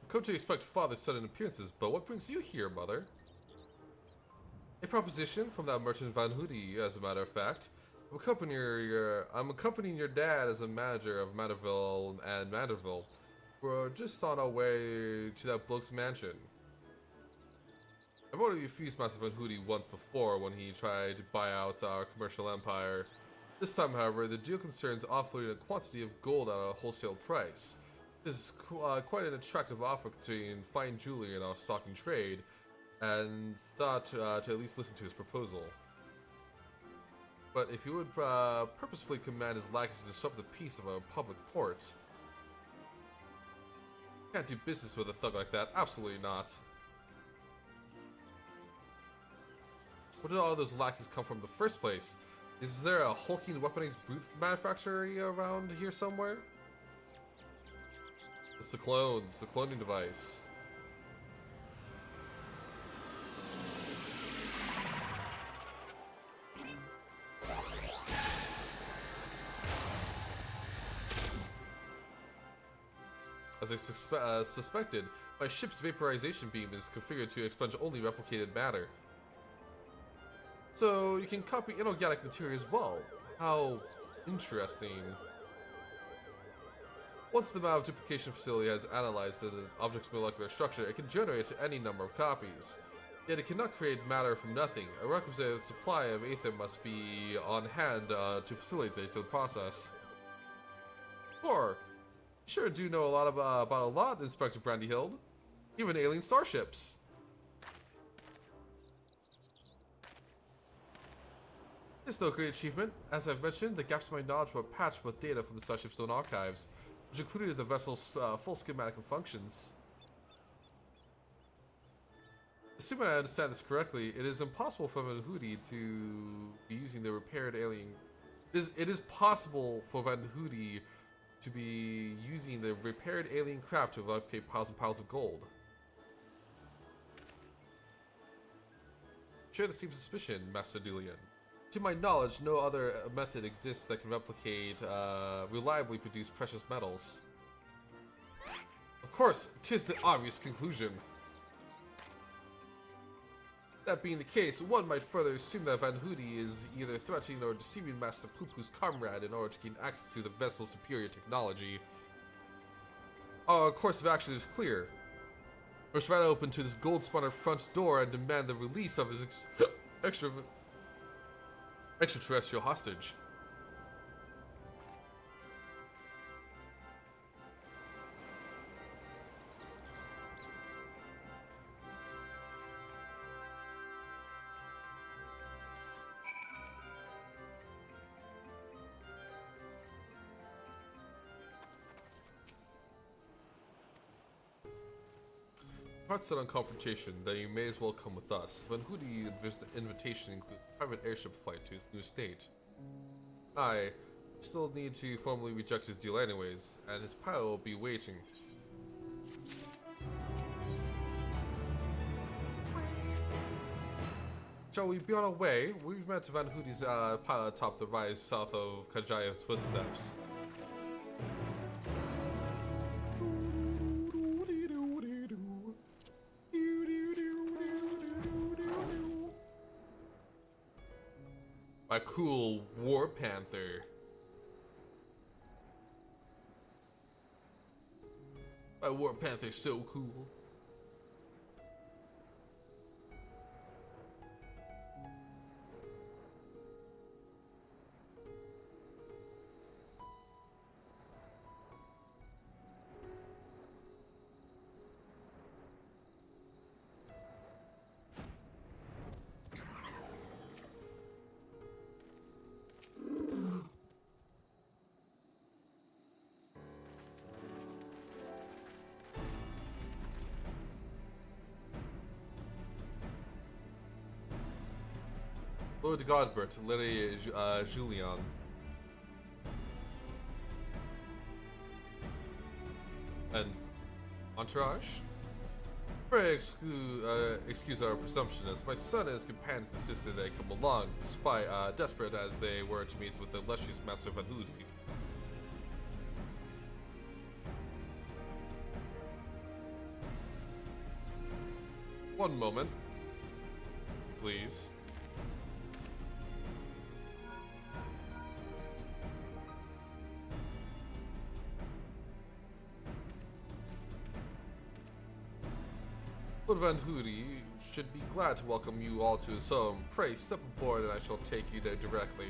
Come to expect father's sudden appearances, but what brings you here, mother? A proposition from that merchant Van Hoody, as a matter of fact. I'm accompanying your dad as a manager of Manderville and Manderville. We're just on our way to that bloke's mansion. I've already refused Master Van Hoody once before when he tried to buy out our commercial empire. This time, however, the deal concerns offloading a quantity of gold at a wholesale price. This is quite an attractive offer considering fine jewelry in our stock and trade, and thought to at least listen to his proposal. But if you would purposefully command his lackeys to disrupt the peace of a public port, can't do business with a thug like that. Absolutely not. Where did all those lackeys come from in the first place? Is there a hulking weaponized brute manufacturer around here somewhere? It's the clone. It's the cloning device. As I suspected, my ship's vaporization beam is configured to expunge only replicated matter. So you can copy inorganic material as well. How interesting. Once the MAV duplication facility has analyzed an object's molecular structure, it can generate any number of copies. Yet it cannot create matter from nothing. A requisite supply of aether must be on hand to facilitate the process. Sure. Sure do know a lot about a lot, Inspector Brandyhild. Even alien starships. It's no great achievement. As I've mentioned, the gaps in my knowledge were patched with data from the starship's own archives, which included the vessel's full schematic and functions. Assuming I understand this correctly, it is impossible for Van Hoody to be using the repaired alien... It is possible for Van Hoody to be using the repaired alien craft to evacuate piles and piles of gold. Share the same suspicion, Master Delian. To my knowledge, no other method exists that can replicate, reliably produce precious metals. Of course, 'tis the obvious conclusion. That being the case, one might further assume that Van Hoody is either threatening or deceiving Master Poo-Poo's comrade in order to gain access to the vessel's superior technology. Our course of action is clear. First, right open to this gold-spawner front door and demand the release of his extraterrestrial hostage. Heart's set on confrontation, then you may as well come with us. Van Hoodie's invitation includes a private airship flight to his new state. I still need to formally reject his deal anyways, and his pilot will be waiting. Shall we be on our way? We've met Van Hoodie's pilot atop the rise south of Kajaya's footsteps. My cool War Panther. My War Panther's so cool. Lord Godbert, Lady Julian. And Entourage? Pray excuse our presumption, as my son and his companions insisted they come along, despite desperate as they were to meet with the illustrious Master Van Hoodie. One moment, please. Lord Van Hoodie should be glad to welcome you all to his home. Pray step aboard and I shall take you there directly.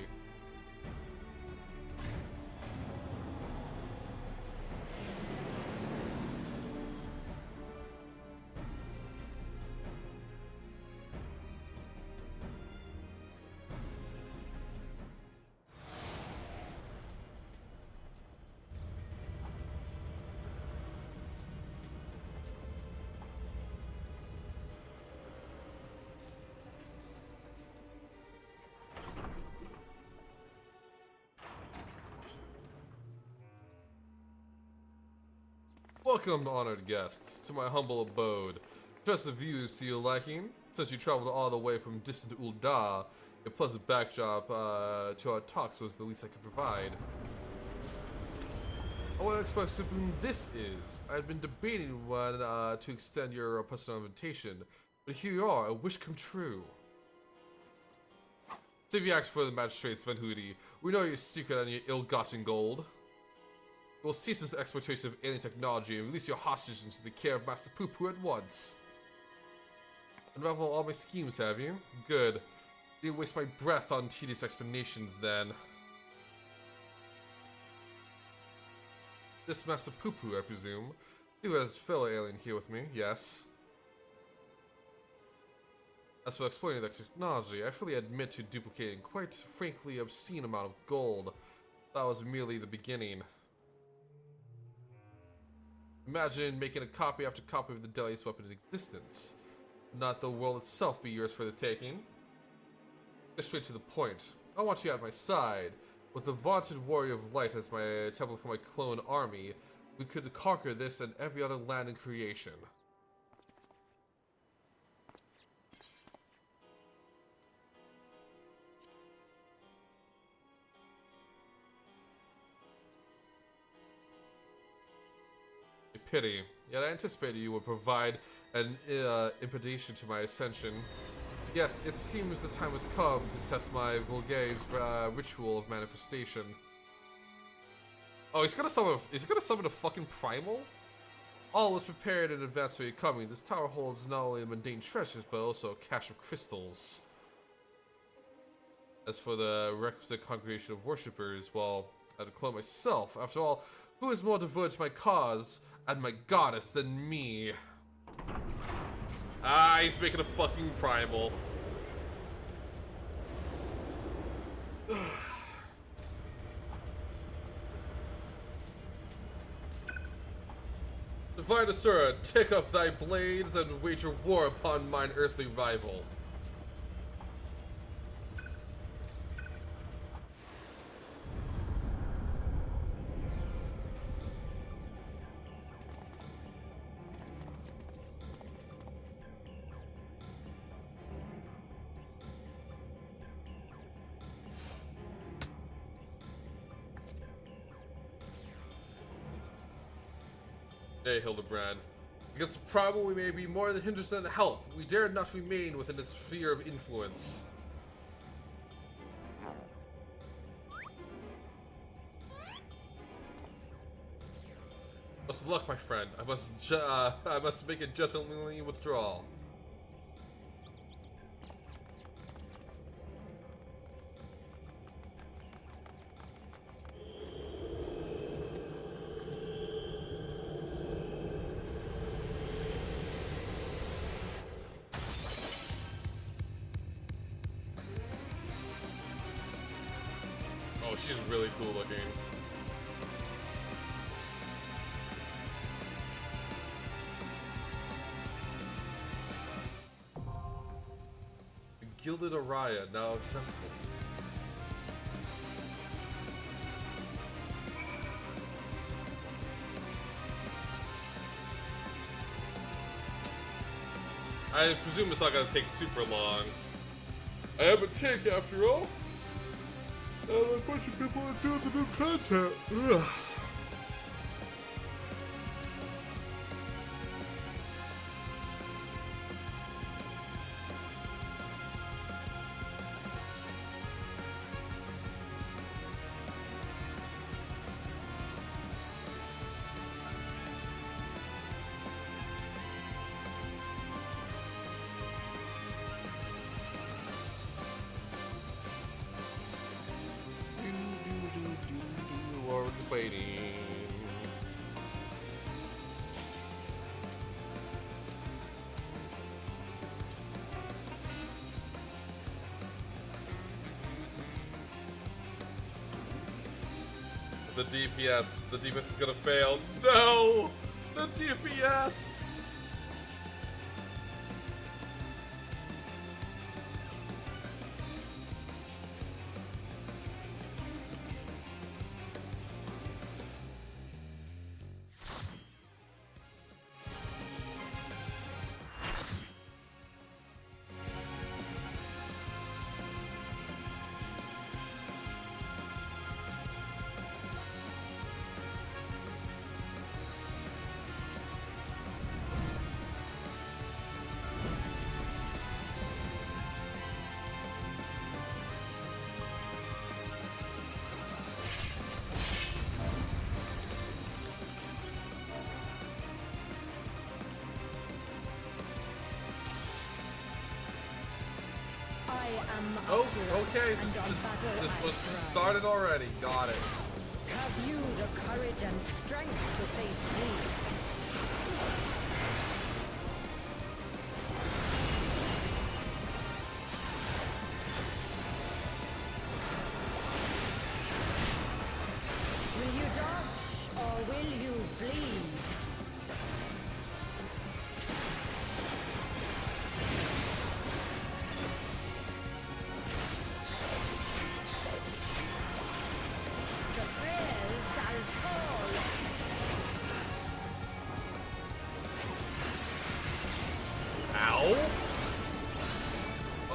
Welcome, honored guests, to my humble abode. Trust the views to your liking. Since you traveled all the way from distant Ul'dah, a pleasant backdrop to our talks was the least I could provide. I want to express how boon this is. I've been debating when to extend your personal invitation, but here you are, a wish come true. Save your acts for the magistrates, Van Hoodie. We know your secret and your ill-gotten gold. We'll cease this exploitation of alien technology and release your hostages into the care of Master Poo-Poo at once. Unravel all my schemes, have you? Good. Didn't waste my breath on tedious explanations, then. This Master Poo-Poo, I presume. You as fellow alien here with me, yes. As for exploiting the technology, I fully admit to duplicating quite frankly obscene amount of gold. That was merely the beginning. Imagine making a copy after copy of the deadliest weapon in existence. Not the world itself be yours for the taking. Get straight to the point. I want you at my side. With the vaunted Warrior of Light as my template for my clone army, we could conquer this and every other land in creation. Pity, yet I anticipated you would provide an impetus to my ascension. Yes, it seems the time has come to test my Vulgae's ritual of manifestation. Oh, he's gonna summon a fucking primal? All was prepared in advance for your coming. This tower holds not only mundane treasures, but also a cache of crystals. As for the requisite congregation of worshippers, well, I'd clone myself. After all, who is more devoted to my cause and my goddess than me? Ah, he's making a fucking primal. The Divine Asura, take up thy blades and wager war upon mine earthly rival. Hey, Hildebrand. Against the problem, we may be more than hindrance than help. We dare not remain within its sphere of influence. Best of luck, my friend. I must make a gentlemanly withdrawal. Oh, she's really cool looking. The Gilded Araya, now accessible. I presume it's not gonna take super long. I have a tank after all. And a bunch of people are doing the new content. Ugh. We're just waiting. The DPS is gonna fail. No! The DPS! Oh, okay. This was started already. Got it. Have you the courage and strength to face me? Will you dodge or will you bleed?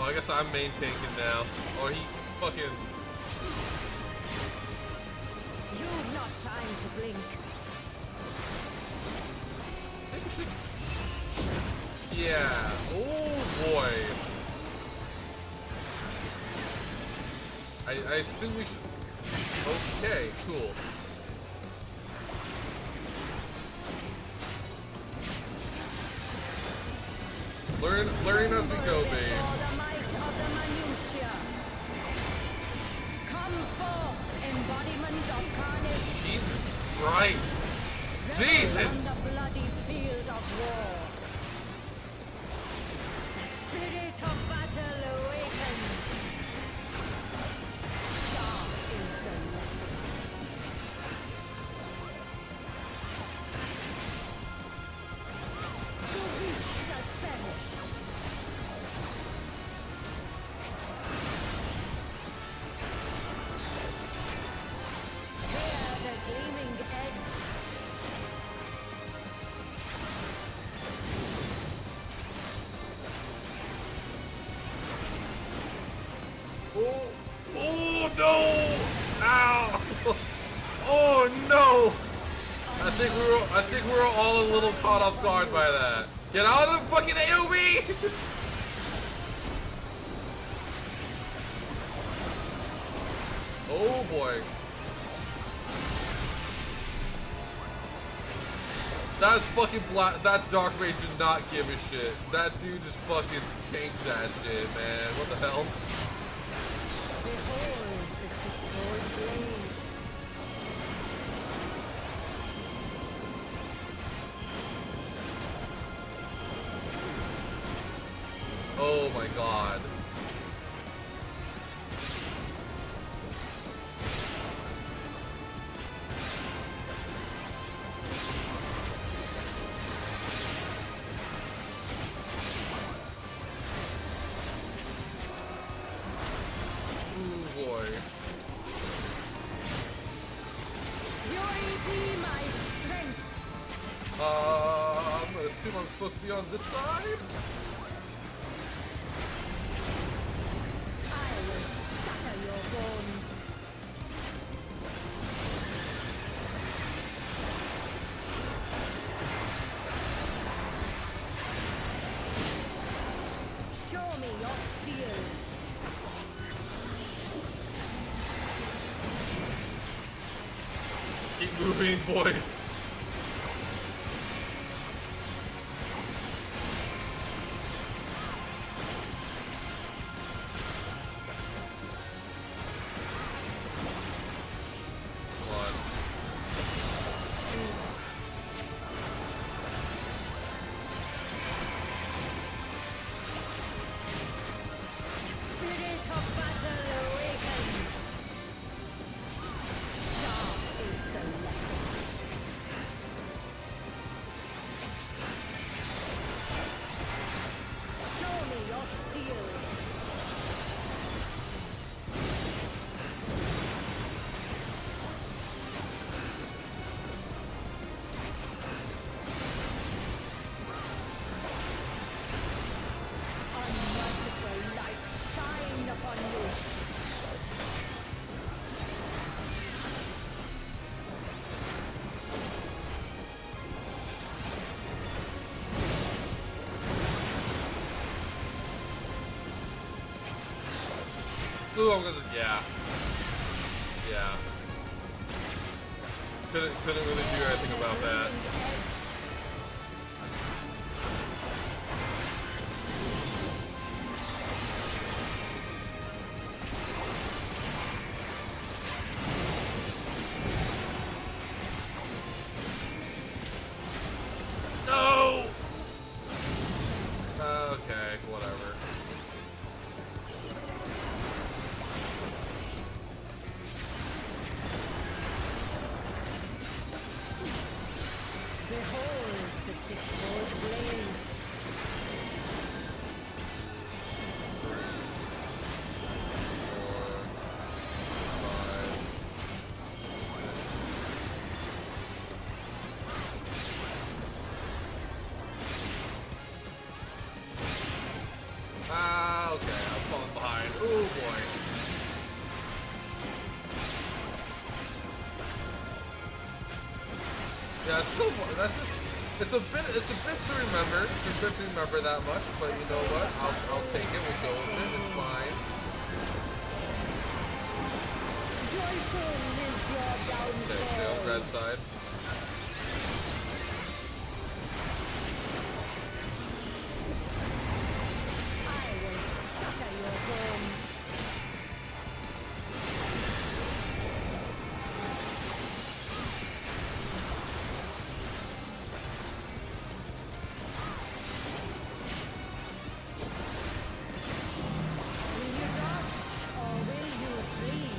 I guess I'm main tanking now. Or he fucking... You've not time to blink. Yeah. Oh boy. I assume we should... Okay, cool. Learning as we go, babe. Jesus Christ! Jesus! The bloody field of war. The spirit of battle awakens. Sharp is the lesson. no! Ow! Oh no! I think we were all a little caught off guard by that. Get out of the fucking AoE! Oh boy. That fucking that Dark Mage did not give a shit. That dude just fucking tanked that shit, man. What the hell? Behold the six-sword blade. Oh my god. I'm gonna assume I'm supposed to be on this side? I will scatter your bones. Show me your steel. Keep moving, boys. Ooh, I'm gonna, yeah. Yeah. Couldn't really do anything about that. No! Okay, whatever. Behold the six-sword blade. Ah, okay, I'm falling behind. Oh boy. Yeah, so that's just it's a bit to remember. It's a bit to remember that much, but you know what? I'll take it. We'll go with it. It's fine. Joyful is your downfall. Okay, stay on red side. I will scatter your bones. Will you dodge or will you bleed?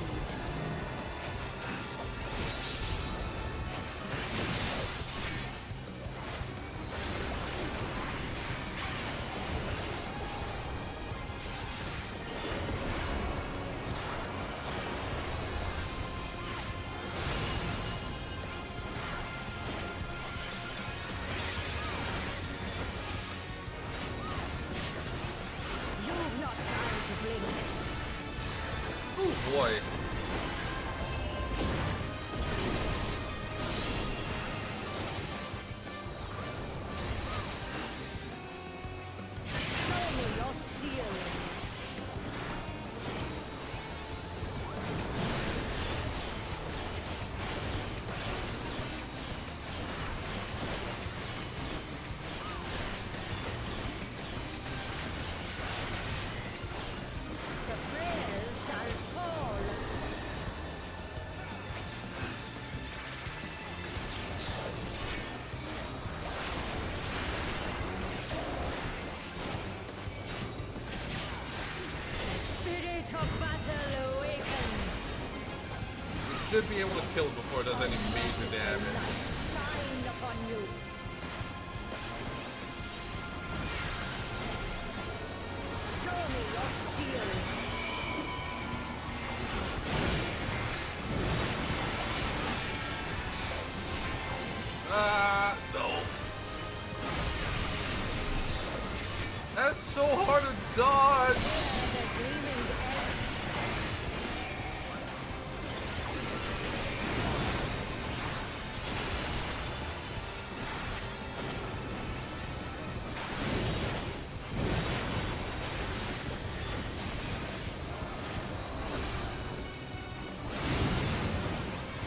You've not time to blink. Oh boy. of battle awakens. We should be able to kill it before it does any major damage. Shine upon you. Show me your steel. No. That's so hard to dodge. The gleaming edge.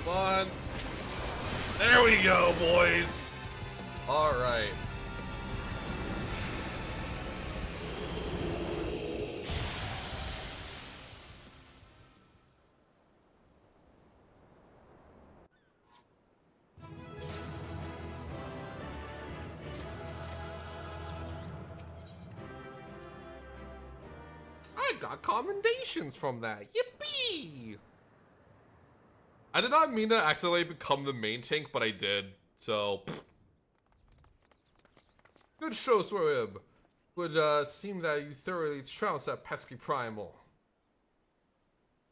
Come on. There we go, boys. All right. I got commendations from that. Yippee! I did not mean to accidentally become the main tank, but I did. So, good show, Swerib. Would seem that you thoroughly trounced that pesky primal.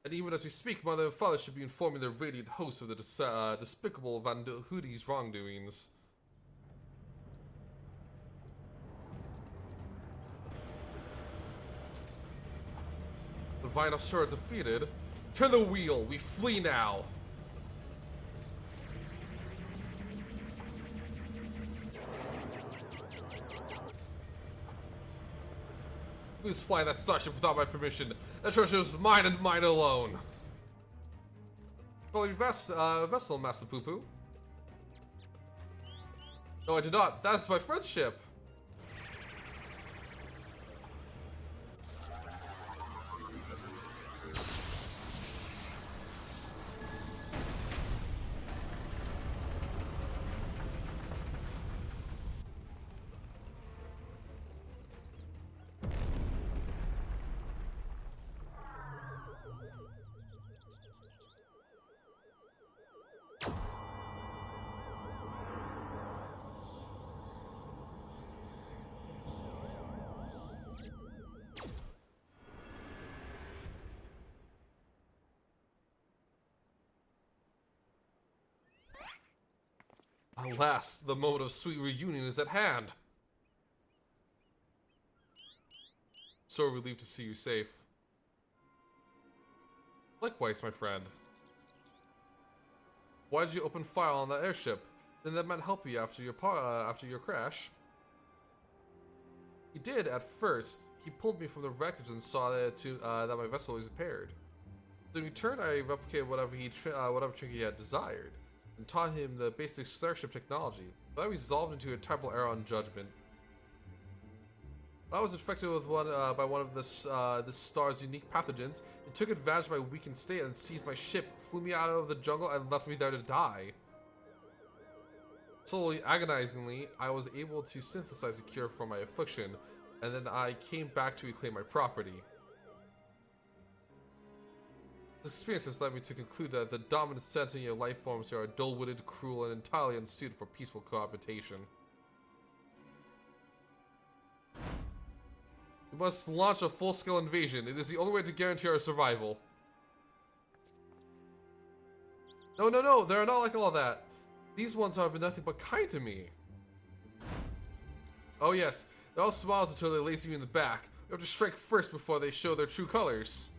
And even as we speak, mother and father should be informing the radiant host of the despicable Van Hoodie's wrongdoings. The Vinosaur defeated. Turn the wheel. We flee now. Who's flying that starship without my permission? That starship is mine and mine alone. Call your vessel, Master Poo Poo. No, I did not. That is my friendship. Alas, the moment of sweet reunion is at hand. So relieved to see you safe. Likewise, my friend. Why did you open fire on that airship? Didn't that man help you after your crash? He did at first. He pulled me from the wreckage and saw that my vessel was repaired. So in return, I replicated whatever trinket he had desired, and taught him the basic starship technology, but that resolved into a terrible error on judgment. When I was infected with by one of this star's unique pathogens, it took advantage of my weakened state and seized my ship, flew me out of the jungle, and left me there to die. Slowly, agonizingly, I was able to synthesize a cure for my affliction, and then I came back to reclaim my property. This experience has led me to conclude that the dominant sentient life forms here are dull-witted, cruel, and entirely unsuited for peaceful cohabitation. We must launch a full-scale invasion. It is the only way to guarantee our survival. No, they are not like all that. These ones have been nothing but kind to me. Oh yes, they're all smiles until they lace you in the back. We have to strike first before they show their true colors.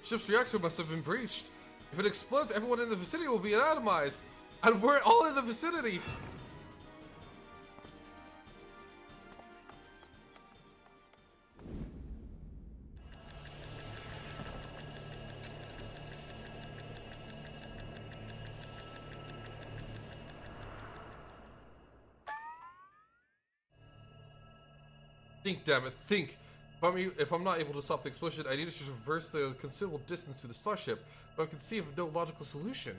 Ship's reactor must have been breached. If it explodes, everyone in the vicinity will be atomized. And we're all in the vicinity. Think, damn it, think. If I'm not able to stop the explosion, I need to traverse the considerable distance to the starship, but I can see of no logical solution.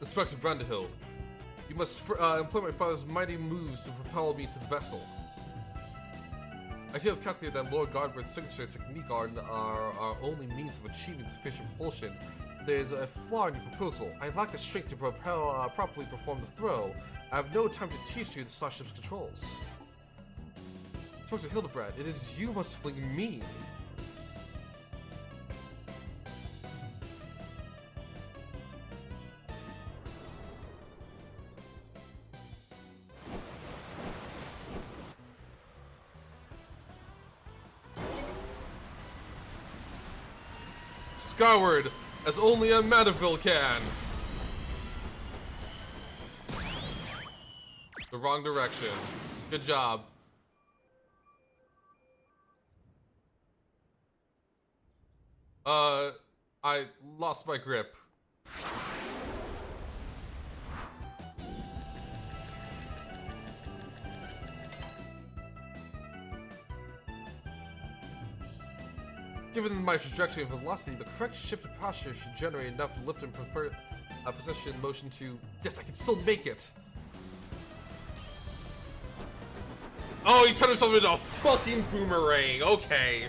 Inspector Brandahill, you must employ my father's mighty moves to propel me to the vessel. I have calculated that Lord Godbert's signature technique are our only means of achieving sufficient propulsion. There's a flaw in your proposal. I lack the strength to properly perform the throw. I have no time to teach you the starship's controls. Inspector Hildebrand, it is you must fling me. Skyward, as only a Mandeville can! The wrong direction. Good job. I lost my grip. Given my trajectory of velocity, the correct shift of posture should generate enough lift and position motion to... Yes, I can still make it! Oh, he turned himself into a fucking boomerang! Okay!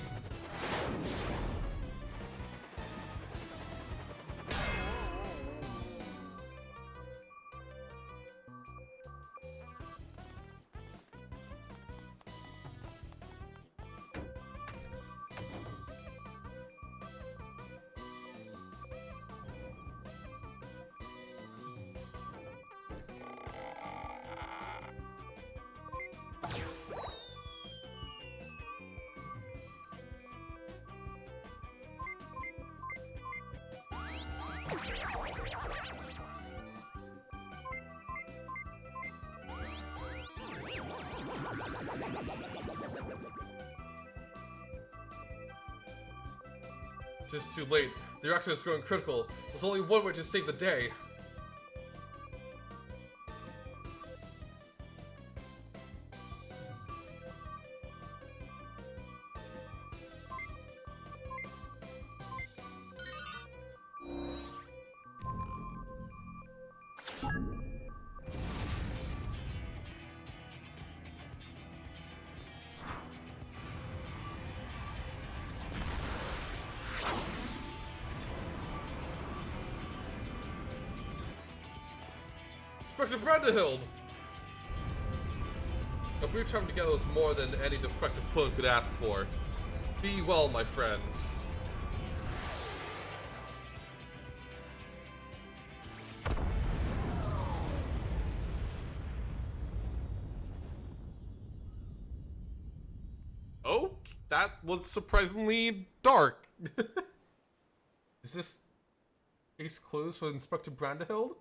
It's too late. The reactor is going critical. There's only one way to save the day. Inspector Brandahill! A brief time together was more than any defective clone could ask for. Be well, my friends. Oh, that was surprisingly dark. Is this case closed for Inspector Brandahill?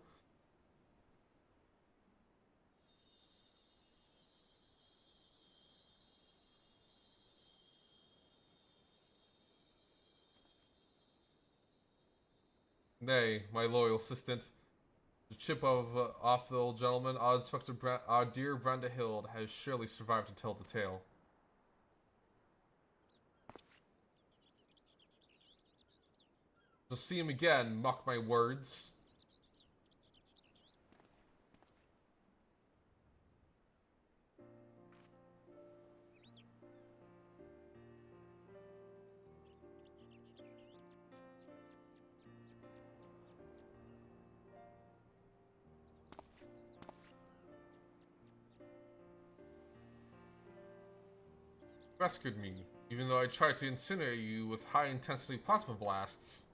Nay, my loyal assistant. The chip off the old gentleman, our dear Brandahill has surely survived to tell the tale. To see him again, mock my words. Rescued me, even though I tried to incinerate you with high-intensity plasma blasts.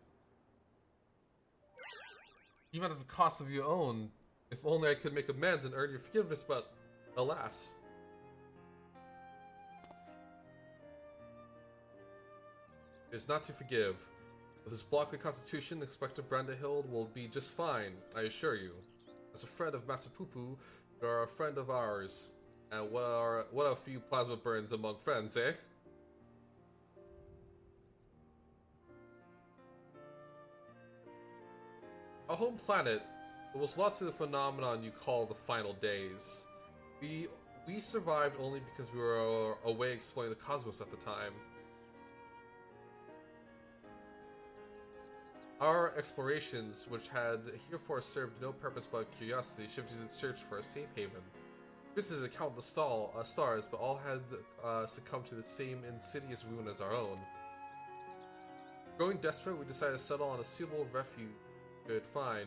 Even at the cost of your own, If only I could make amends and earn your forgiveness, but alas. It is not to forgive. With this blockly constitution, Inspector Brandahild will be just fine, I assure you. As a friend of Master Poo-Poo, you are a friend of ours. And what a few plasma burns among friends, eh? Our home planet, there was lots of the phenomenon you call the final days. We survived only because we were away exploring the cosmos at the time. Our explorations, which had heretofore served no purpose but curiosity, shifted in search for a safe haven. This is a countless stars, but all had succumbed to the same insidious ruin as our own. Growing desperate, we decided to settle on a suitable refuge we could find.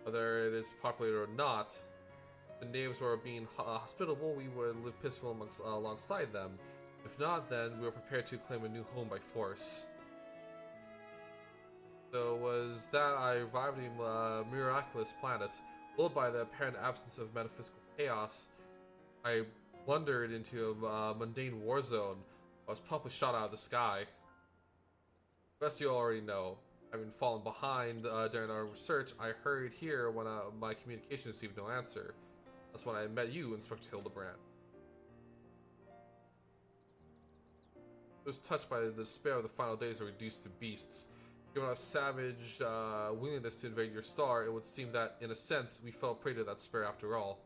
Whether it is populated or not, if the natives were being hospitable, we would live peaceful alongside them. If not, then we were prepared to claim a new home by force. So it was that I arrived at a miraculous planet, lulled by the apparent absence of metaphysical chaos. I blundered into a mundane war zone. I was promptly shot out of the sky. The rest you already know. Having fallen behind during our research, I hurried here when my communication received no answer. That's when I met you, Inspector Hildebrand. I was touched by the despair of the final days are reduced to beasts. Given our savage willingness to invade your star, it would seem that, in a sense, we fell prey to that despair after all.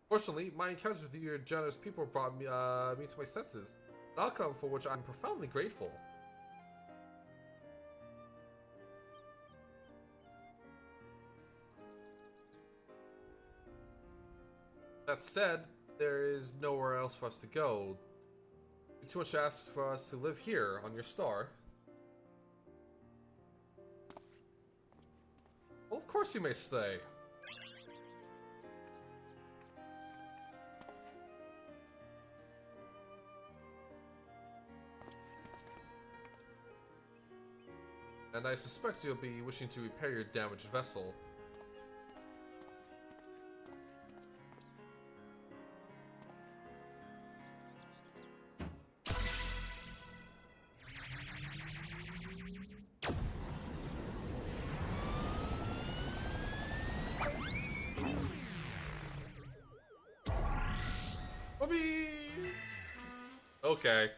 Fortunately, my encounters with your generous people brought me to my senses, an outcome for which I'm profoundly grateful. That said, there is nowhere else for us to go. Too much to ask for us to live here on your star. Well, of course you may stay. And I suspect you'll be wishing to repair your damaged vessel. Okay.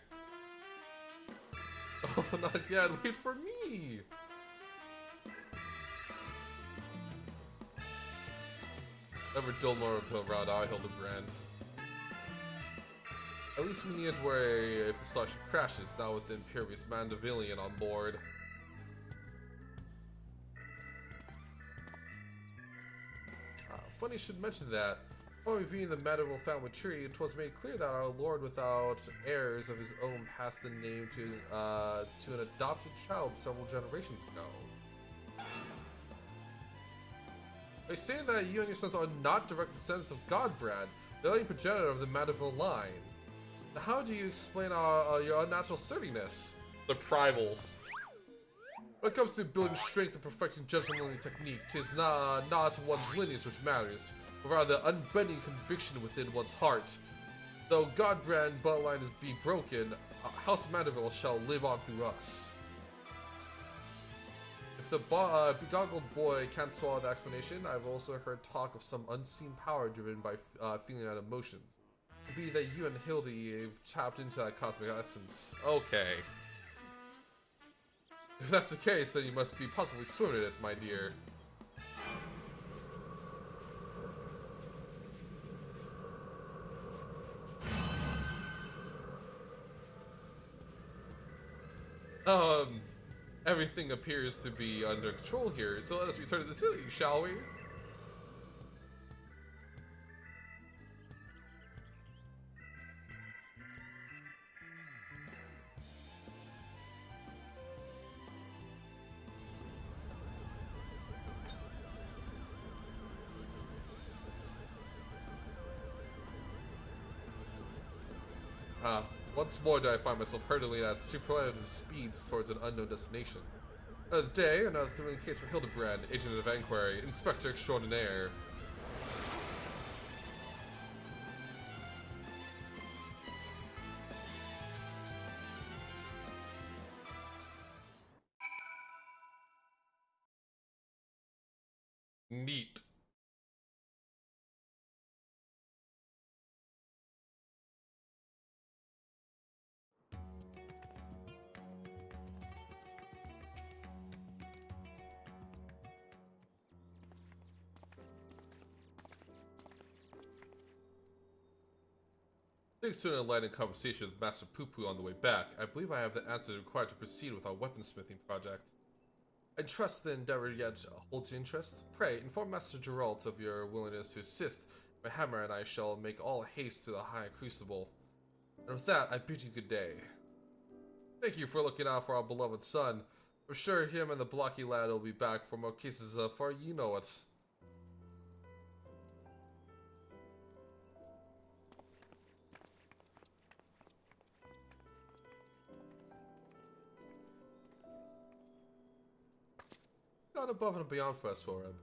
Oh, not yet. Wait for me. Never dull nor around our Hildebrand. At least we need to worry if the starship crashes, not with the imperious Mandavillian on board. Funny you should mention that. While reviewing the Mandeville family tree, it was made clear that our lord without heirs of his own passed the name to an adopted child several generations ago. They say that you and your sons are not direct descendants of Godbrand, the only progenitor of the Mandeville line. Now, how do you explain your unnatural sturdiness? The Privals. When it comes to building strength and perfecting gentlemanly technique, 'tis not one's lineage which matters, but rather the unbending conviction within one's heart. Though Godbrand bloodline is be broken, House Mandeville shall live on through us. If the begoggled boy can't swallow the explanation, I've also heard talk of some unseen power driven by feeling and emotions. It could be that you and Hildy have tapped into that cosmic essence. Okay. If that's the case, then you must be possibly swimming in it, my dear. Everything appears to be under control here, so let us return to the city, shall we? Once more do I find myself hurtling at superlative speeds towards an unknown destination. Another day, another thrilling case for Hildebrand, agent of Enquiry, Inspector Extraordinaire. Neat. Thanks to an enlightening conversation with Master Poo-Poo on the way back, I believe I have the answers required to proceed with our weaponsmithing project. I trust the endeavor yet holds your interest. Pray, inform Master Geralt of your willingness to assist. My hammer and I shall make all haste to the High Crucible. And with that, I bid you good day. Thank you for looking out for our beloved son. I'm sure him and the blocky lad will be back for more cases for you know it. Gone above and beyond for us, Horeb.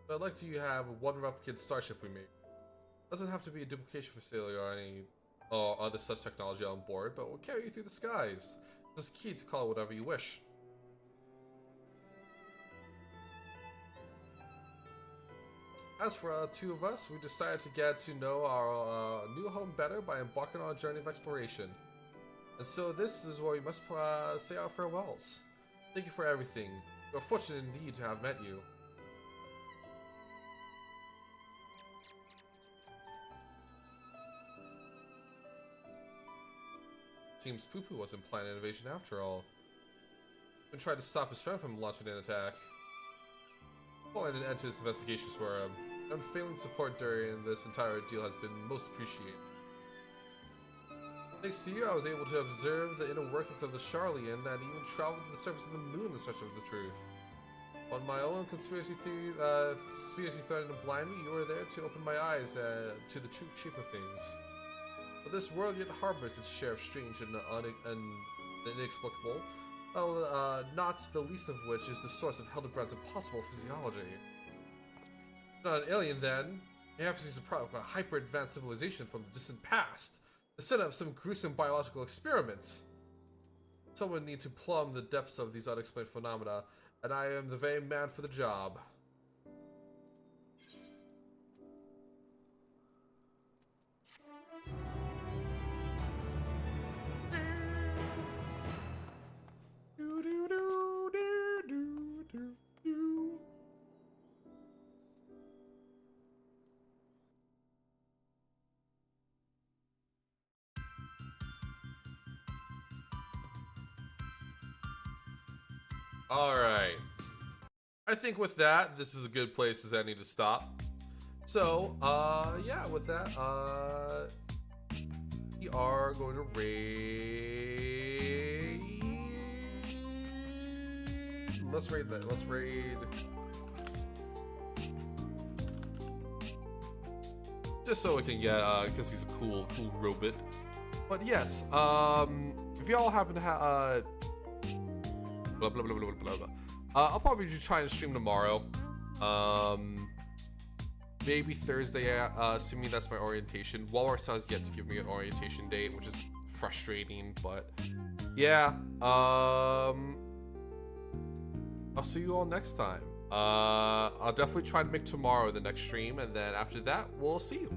But I'd like to have one replicant starship we made. Doesn't have to be a duplication facility or any other such technology on board, but we'll carry you through the skies. This is key to call it whatever you wish. As for two of us, we decided to get to know our new home better by embarking on a journey of exploration. And so this is where we must say our farewells. Thank you for everything. We're fortunate indeed to have met you. Seems Poo-Poo wasn't planning an invasion after all. Been trying to stop his friend from launching an attack. Following an end to this investigation for him. Unfailing support during this entire deal has been most appreciated. Thanks to you, I was able to observe the inner workings of the Charlian and even travel to the surface of the moon in search of the truth. On my own conspiracy threatened to blind me, you were there to open my eyes to the true shape of things. But this world yet harbors its share of strange and inexplicable, not the least of which is the source of Hildebrand's impossible physiology. Not an alien, then. Perhaps he's a product of a hyper-advanced civilization from the distant past, the center of some gruesome biological experiments. Someone needs to plumb the depths of these unexplained phenomena, and I am the very man for the job. Alright. I think with that, this is a good place as any to stop. So, yeah, with that, we are going to raid. Let's raid that. Let's raid. Just so we can get, because he's a cool robot. But yes, if y'all happen to have, blah blah blah blah blah blah. I'll probably try and stream tomorrow. Maybe Thursday, assuming that's my orientation. Walmart still has yet to give me an orientation date, which is frustrating, but yeah. I'll see you all next time. I'll definitely try to make tomorrow the next stream, and then after that, we'll see you.